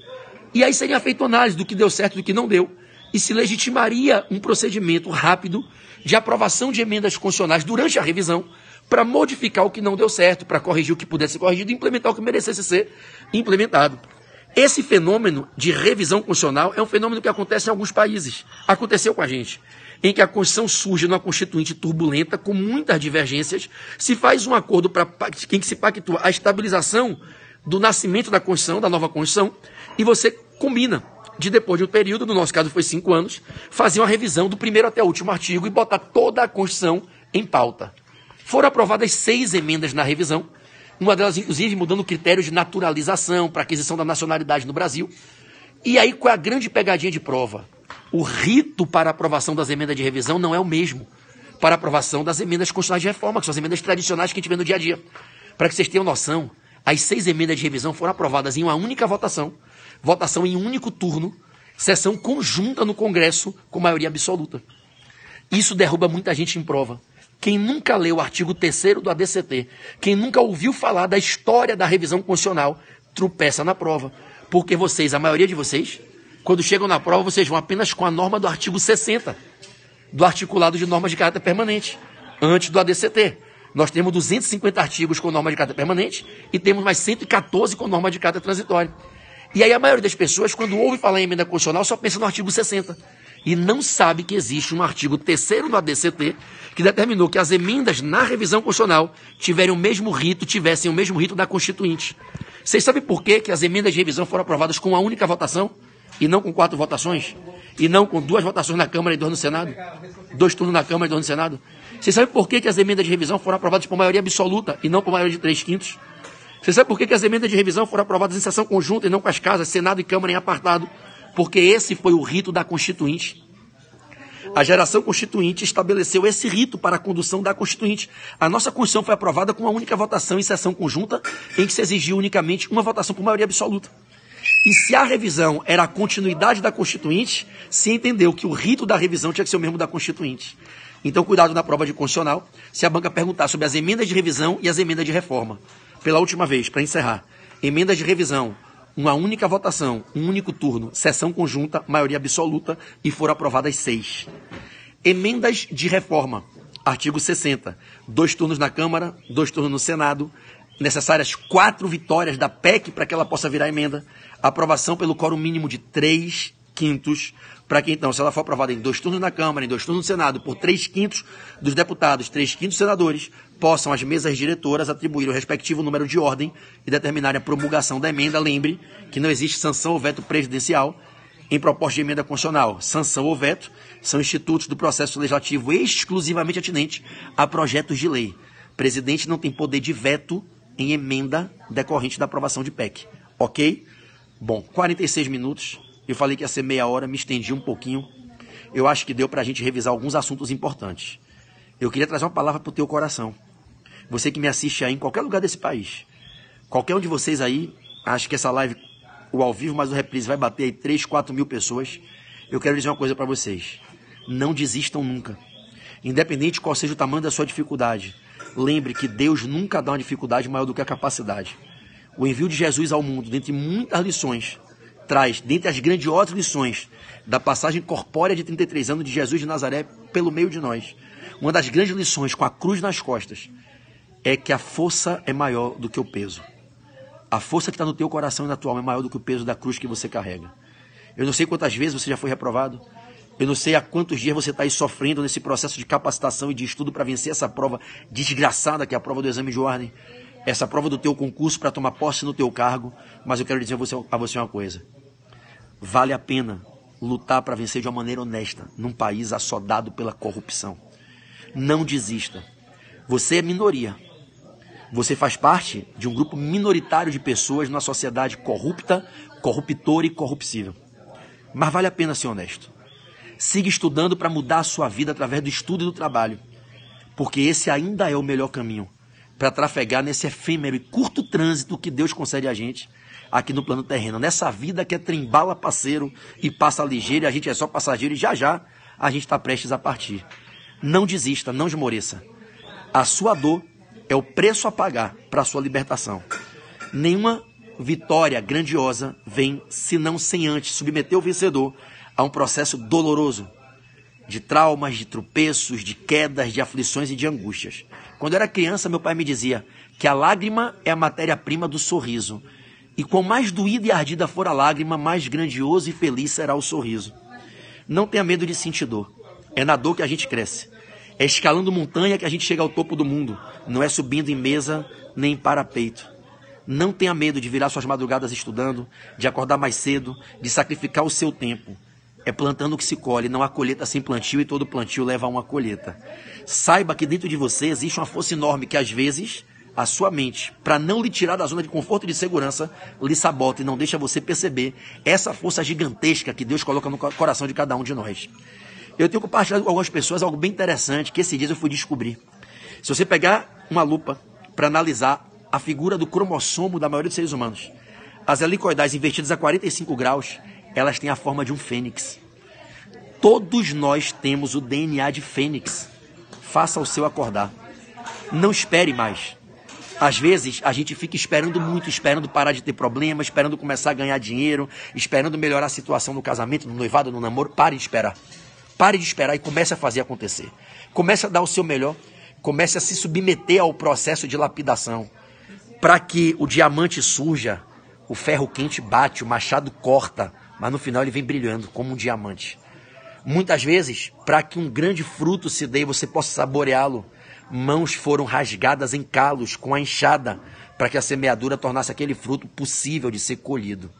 E aí seria feita análise do que deu certo e do que não deu. E se legitimaria um procedimento rápido de aprovação de emendas constitucionais durante a revisão para modificar o que não deu certo, para corrigir o que pudesse ser corrigido e implementar o que merecesse ser implementado. Esse fenômeno de revisão constitucional é um fenômeno que acontece em alguns países. Aconteceu com a gente, em que a Constituição surge numa Constituinte turbulenta, com muitas divergências, se faz um acordo em que se pactua a estabilização do nascimento da Constituição, da nova Constituição, e você combina de, depois de um período, no nosso caso foi 5 anos, fazer uma revisão do primeiro até o último artigo e botar toda a Constituição em pauta. Foram aprovadas 6 emendas na revisão, uma delas, inclusive, mudando o critério de naturalização para aquisição da nacionalidade no Brasil. E aí, qual é a grande pegadinha de prova? O rito para a aprovação das emendas de revisão não é o mesmo para a aprovação das emendas constitucionais de reforma, que são as emendas tradicionais que a gente vê no dia a dia. Para que vocês tenham noção, as 6 emendas de revisão foram aprovadas em uma única votação, votação em um único turno, sessão conjunta no Congresso com maioria absoluta. Isso derruba muita gente em prova. Quem nunca leu o artigo 3º do ADCT, quem nunca ouviu falar da história da revisão constitucional, tropeça na prova. Porque vocês, a maioria de vocês, quando chegam na prova, vocês vão apenas com a norma do artigo 60, do articulado de normas de caráter permanente, antes do ADCT. Nós temos 250 artigos com norma de caráter permanente e temos mais 114 com norma de caráter transitório. E aí a maioria das pessoas, quando ouve falar em emenda constitucional, só pensa no artigo 60. E não sabe que existe um artigo 3º do ADCT que determinou que as emendas na revisão constitucional tivessem o mesmo rito da Constituinte. Vocês sabem por que as emendas de revisão foram aprovadas com uma única votação e não com 4 votações? e não com 2 votações na Câmara e 2 no Senado? 2 turnos na Câmara e 2 no Senado? Vocês sabem por que as emendas de revisão foram aprovadas por maioria absoluta e não por maioria de 3/5? Vocês sabem por que as emendas de revisão foram aprovadas em sessão conjunta e não com as casas, Senado e Câmara em apartado? Porque esse foi o rito da Constituinte. A geração constituinte estabeleceu esse rito para a condução da Constituinte. A nossa Constituição foi aprovada com uma única votação em sessão conjunta, em que se exigiu unicamente uma votação por maioria absoluta. E se a revisão era a continuidade da Constituinte, se entendeu que o rito da revisão tinha que ser o mesmo da Constituinte. Então, cuidado na prova de constitucional, se a banca perguntar sobre as emendas de revisão e as emendas de reforma. Pela última vez, para encerrar, emendas de revisão, uma única votação, um único turno, sessão conjunta, maioria absoluta, e foram aprovadas 6. Emendas de reforma, artigo 60, 2 turnos na Câmara, 2 turnos no Senado, necessárias 4 vitórias da PEC para que ela possa virar emenda, aprovação pelo quórum mínimo de 3/5, para que então, se ela for aprovada em 2 turnos na Câmara, em 2 turnos no Senado, por 3/5 dos deputados, 3/5 dos senadores, possam as mesas diretoras atribuir o respectivo número de ordem e determinarem a promulgação da emenda. Lembre que não existe sanção ou veto presidencial em proposta de emenda constitucional. Sanção ou veto são institutos do processo legislativo exclusivamente atinentes a projetos de lei. O presidente não tem poder de veto em emenda decorrente da aprovação de PEC. Ok? Bom, 46 minutos. Eu falei que ia ser meia hora, me estendi um pouquinho. Eu acho que deu para a gente revisar alguns assuntos importantes. Eu queria trazer uma palavra para o teu coração. Você que me assiste aí em qualquer lugar desse país. Qualquer um de vocês aí, acho que essa live, o ao vivo, mas o reprise vai bater aí 3, 4 mil pessoas. Eu quero dizer uma coisa para vocês. Não desistam nunca. Independente qual seja o tamanho da sua dificuldade. Lembre que Deus nunca dá uma dificuldade maior do que a capacidade. O envio de Jesus ao mundo, dentre muitas lições, traz, dentre as grandiosas lições da passagem corpórea de 33 anos de Jesus de Nazaré pelo meio de nós, uma das grandes lições com a cruz nas costas é que a força é maior do que o peso. A força que está no teu coração e na tua alma é maior do que o peso da cruz que você carrega. Eu não sei quantas vezes você já foi reprovado. Eu não sei há quantos dias você está aí sofrendo nesse processo de capacitação e de estudo para vencer essa prova desgraçada que é a prova do exame de ordem. Essa prova do teu concurso para tomar posse no teu cargo. Mas eu quero dizer a você uma coisa. Vale a pena lutar para vencer de uma maneira honesta num país assodado pela corrupção. Não desista. Você é minoria. Você faz parte de um grupo minoritário de pessoas numa sociedade corrupta, corruptora e corruptível. Mas vale a pena ser honesto. Siga estudando para mudar a sua vida através do estudo e do trabalho. Porque esse ainda é o melhor caminho para trafegar nesse efêmero e curto trânsito que Deus concede a gente aqui no plano terreno. Nessa vida que é trem-bala passeiro e passa ligeiro, e a gente é só passageiro e já já a gente está prestes a partir. Não desista, não esmoreça. A sua dor é o preço a pagar para a sua libertação. Nenhuma vitória grandiosa vem senão sem antes submeter o vencedor a um processo doloroso de traumas, de tropeços, de quedas, de aflições e de angústias. Quando eu era criança, meu pai me dizia que a lágrima é a matéria-prima do sorriso. E quanto mais doída e ardida for a lágrima, mais grandioso e feliz será o sorriso. Não tenha medo de sentir dor. É na dor que a gente cresce. É escalando montanha que a gente chega ao topo do mundo. Não é subindo em mesa nem em parapeito. Não tenha medo de virar suas madrugadas estudando, de acordar mais cedo, de sacrificar o seu tempo. É plantando que se colhe, não há colheita sem plantio e todo plantio leva a uma colheita. Saiba que dentro de você existe uma força enorme que às vezes a sua mente, para não lhe tirar da zona de conforto e de segurança, lhe sabota e não deixa você perceber essa força gigantesca que Deus coloca no coração de cada um de nós. Eu tenho compartilhado com algumas pessoas algo bem interessante que esses dias eu fui descobrir. Se você pegar uma lupa para analisar a figura do cromossomo da maioria dos seres humanos, as helicoidais invertidas a 45 graus, elas têm a forma de um fênix. Todos nós temos o DNA de fênix. Faça o seu acordar. Não espere mais. Às vezes, a gente fica esperando muito, esperando parar de ter problema, esperando começar a ganhar dinheiro, esperando melhorar a situação no casamento, no noivado, no namoro. Pare de esperar. Pare de esperar e comece a fazer acontecer. Comece a dar o seu melhor. Comece a se submeter ao processo de lapidação. Para que o diamante surja, o ferro quente bate, o machado corta, mas no final ele vem brilhando como um diamante. Muitas vezes, para que um grande fruto se dê e você possa saboreá-lo, mãos foram rasgadas em calos com a enxada para que a semeadura tornasse aquele fruto possível de ser colhido.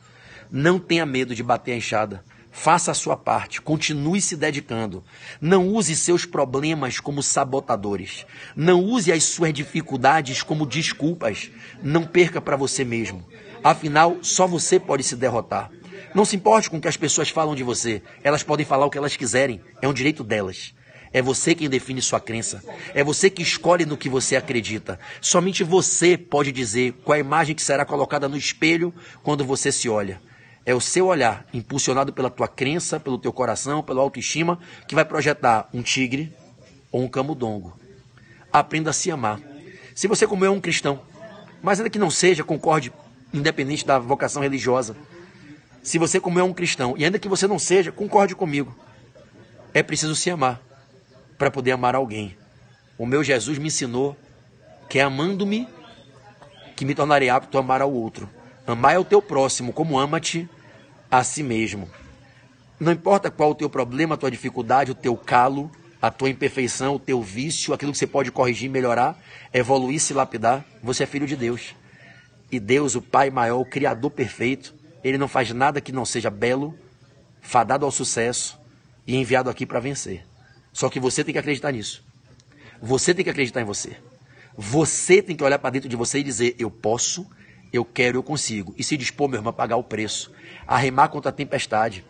Não tenha medo de bater a enxada. Faça a sua parte, continue se dedicando. Não use seus problemas como sabotadores. Não use as suas dificuldades como desculpas. Não perca para você mesmo. Afinal, só você pode se derrotar. Não se importe com o que as pessoas falam de você. Elas podem falar o que elas quiserem. É um direito delas. É você quem define sua crença. É você que escolhe no que você acredita. Somente você pode dizer qual a imagem que será colocada no espelho quando você se olha. É o seu olhar, impulsionado pela tua crença, pelo teu coração, pela autoestima, que vai projetar um tigre ou um camundongo. Aprenda a se amar. Se você, como eu, é um cristão, mas ainda que não seja, concorde, independente da vocação religiosa. Se você, como eu, é um cristão, e ainda que você não seja, concorde comigo. É preciso se amar para poder amar alguém. O meu Jesus me ensinou que é amando-me que me tornarei apto a amar ao outro. Amar é o teu próximo, como ama-te a si mesmo. Não importa qual o teu problema, a tua dificuldade, o teu calo, a tua imperfeição, o teu vício, aquilo que você pode corrigir, melhorar, evoluir, se lapidar, você é filho de Deus. E Deus, o Pai maior, o Criador perfeito, Ele não faz nada que não seja belo, fadado ao sucesso e enviado aqui para vencer. Só que você tem que acreditar nisso. Você tem que acreditar em você. Você tem que olhar para dentro de você e dizer, eu posso, eu quero, eu consigo. E se dispor, meu irmão, a pagar o preço. A remar contra a tempestade.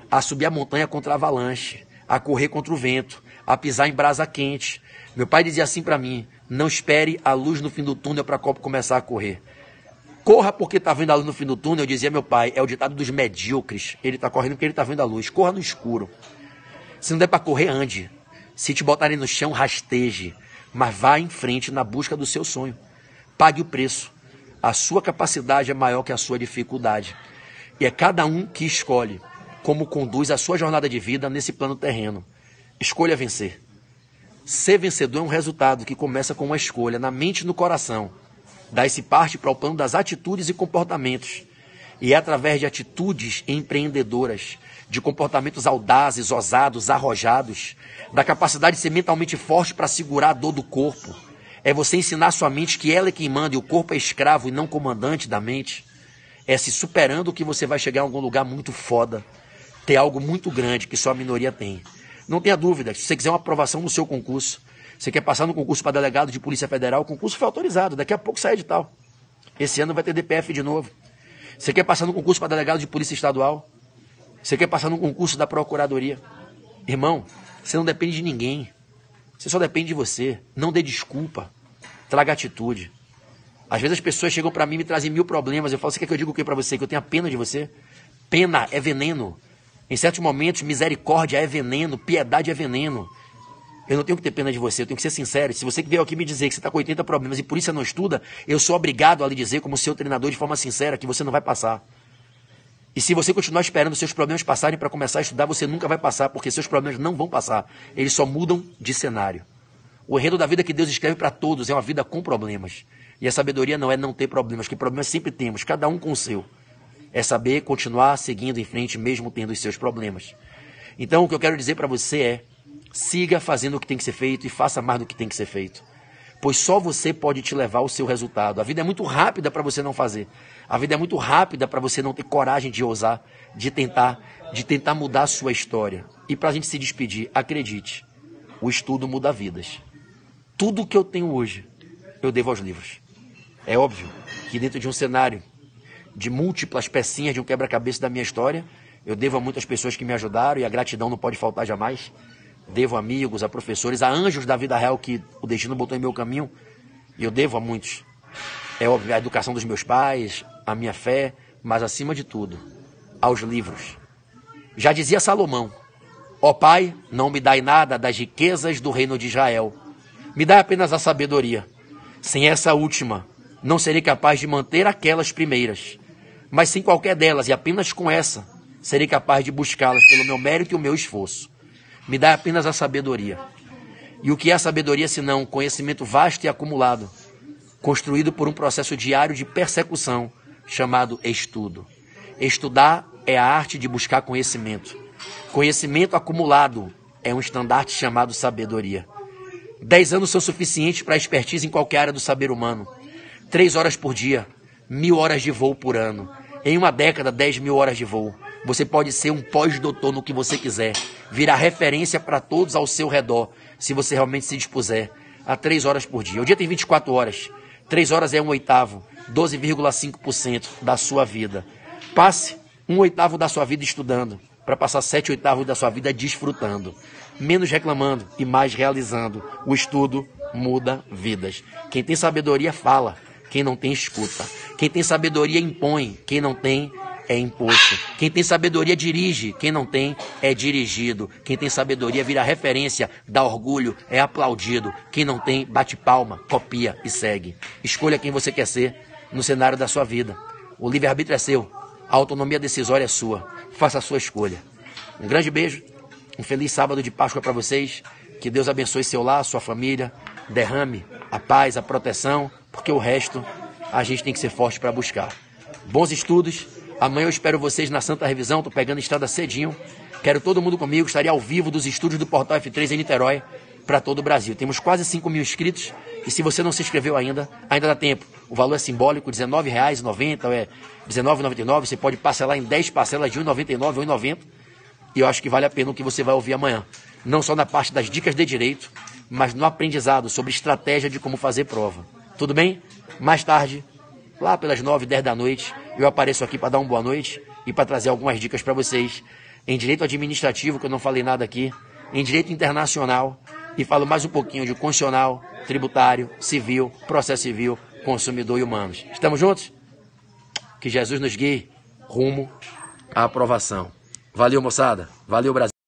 A subir a montanha contra a avalanche. A correr contra o vento. A pisar em brasa quente. Meu pai dizia assim para mim, não espere a luz no fim do túnel para começar a correr. Corra porque está vendo a luz no fim do túnel. Eu dizia, meu pai, é o ditado dos medíocres. Ele está correndo porque ele está vendo a luz. Corra no escuro. Se não der para correr, ande. Se te botarem no chão, rasteje. Mas vá em frente na busca do seu sonho. Pague o preço. A sua capacidade é maior que a sua dificuldade. E é cada um que escolhe como conduz a sua jornada de vida nesse plano terreno. Escolha vencer. Ser vencedor é um resultado que começa com uma escolha na mente e no coração. Daí-se parte para o plano das atitudes e comportamentos. E é através de atitudes empreendedoras, de comportamentos audazes, ousados, arrojados, da capacidade de ser mentalmente forte para segurar a dor do corpo. É você ensinar sua mente que ela é quem manda e o corpo é escravo e não comandante da mente. É se superando que você vai chegar a algum lugar muito foda. Ter algo muito grande que só a minoria tem. Não tenha dúvida, se você quiser uma aprovação no seu concurso, você quer passar no concurso para delegado de Polícia Federal, o concurso foi autorizado, daqui a pouco sai edital. Esse ano vai ter DPF de novo. Você quer passar no concurso para delegado de Polícia Estadual? Você quer passar no concurso da Procuradoria? Irmão, você não depende de ninguém. Você só depende de você. Não dê desculpa. Traga atitude. Às vezes as pessoas chegam para mim e me trazem 1000 problemas. Eu falo, você quer que eu diga o que para você? Que eu tenha pena de você? Pena é veneno. Em certos momentos, misericórdia é veneno. Piedade é veneno. Eu não tenho que ter pena de você, eu tenho que ser sincero. Se você veio aqui me dizer que você está com 80 problemas e por isso você não estuda, eu sou obrigado a lhe dizer, como seu treinador, de forma sincera, que você não vai passar. E se você continuar esperando seus problemas passarem para começar a estudar, você nunca vai passar, porque seus problemas não vão passar. Eles só mudam de cenário. O enredo da vida que Deus escreve para todos é uma vida com problemas. E a sabedoria não é não ter problemas, que problemas sempre temos, cada um com o seu. É saber continuar seguindo em frente, mesmo tendo os seus problemas. Então, o que eu quero dizer para você é, siga fazendo o que tem que ser feito e faça mais do que tem que ser feito. Pois só você pode te levar ao seu resultado. A vida é muito rápida para você não fazer. A vida é muito rápida para você não ter coragem de ousar, de tentar mudar a sua história. E para a gente se despedir, acredite, o estudo muda vidas. Tudo que eu tenho hoje, eu devo aos livros. É óbvio que dentro de um cenário de múltiplas pecinhas de um quebra-cabeça da minha história, eu devo a muitas pessoas que me ajudaram e a gratidão não pode faltar jamais. Devo a amigos, a professores, a anjos da vida real que o destino botou em meu caminho. E eu devo a muitos. É óbvio, a educação dos meus pais, a minha fé, mas acima de tudo, aos livros. Já dizia Salomão, ó Pai, não me dai nada das riquezas do reino de Israel. Me dai apenas a sabedoria. Sem essa última, não serei capaz de manter aquelas primeiras. Mas sem qualquer delas, e apenas com essa, serei capaz de buscá-las pelo meu mérito e o meu esforço. Me dá apenas a sabedoria. E o que é a sabedoria senão um conhecimento vasto e acumulado, construído por um processo diário de persecução, chamado estudo. Estudar é a arte de buscar conhecimento. Conhecimento acumulado é um estandarte chamado sabedoria. 10 anos são suficientes para a expertise em qualquer área do saber humano. 3 horas por dia, 1000 horas de voo por ano. Em uma década, 10.000 horas de voo. Você pode ser um pós-doutor no que você quiser, virar referência para todos ao seu redor, se você realmente se dispuser a 3 horas por dia. O dia tem 24 horas, 3 horas é 1/8, 12,5% da sua vida. Passe 1/8 da sua vida estudando, para passar 7/8 da sua vida desfrutando. Menos reclamando e mais realizando. O estudo muda vidas. Quem tem sabedoria fala, quem não tem escuta. Quem tem sabedoria impõe, quem não tem é imposto. Quem tem sabedoria dirige, quem não tem é dirigido. Quem tem sabedoria vira referência, dá orgulho, é aplaudido. Quem não tem, bate palma, copia e segue. Escolha quem você quer ser no cenário da sua vida. O livre-arbítrio é seu, a autonomia decisória é sua. Faça a sua escolha. Um grande beijo, um feliz sábado de Páscoa para vocês. Que Deus abençoe seu lar, sua família, derrame a paz, a proteção, porque o resto a gente tem que ser forte para buscar. Bons estudos. Amanhã eu espero vocês na Santa Revisão, estou pegando estrada cedinho. Quero todo mundo comigo, estarei ao vivo dos estúdios do Portal F3 em Niterói para todo o Brasil. Temos quase 5.000 inscritos e se você não se inscreveu ainda dá tempo. O valor é simbólico, R$19,90 ou é R$19,99. Você pode parcelar em 10 parcelas de R$1,99 ou R$1,90. E eu acho que vale a pena o que você vai ouvir amanhã. Não só na parte das dicas de direito, mas no aprendizado sobre estratégia de como fazer prova. Tudo bem? Mais tarde, lá pelas 9, 10 da noite, eu apareço aqui para dar uma boa noite e para trazer algumas dicas para vocês em direito administrativo, que eu não falei nada aqui, em direito internacional e falo mais um pouquinho de constitucional, tributário, civil, processo civil, consumidor e humanos. Estamos juntos? Que Jesus nos guie rumo à aprovação. Valeu, moçada. Valeu, Brasil.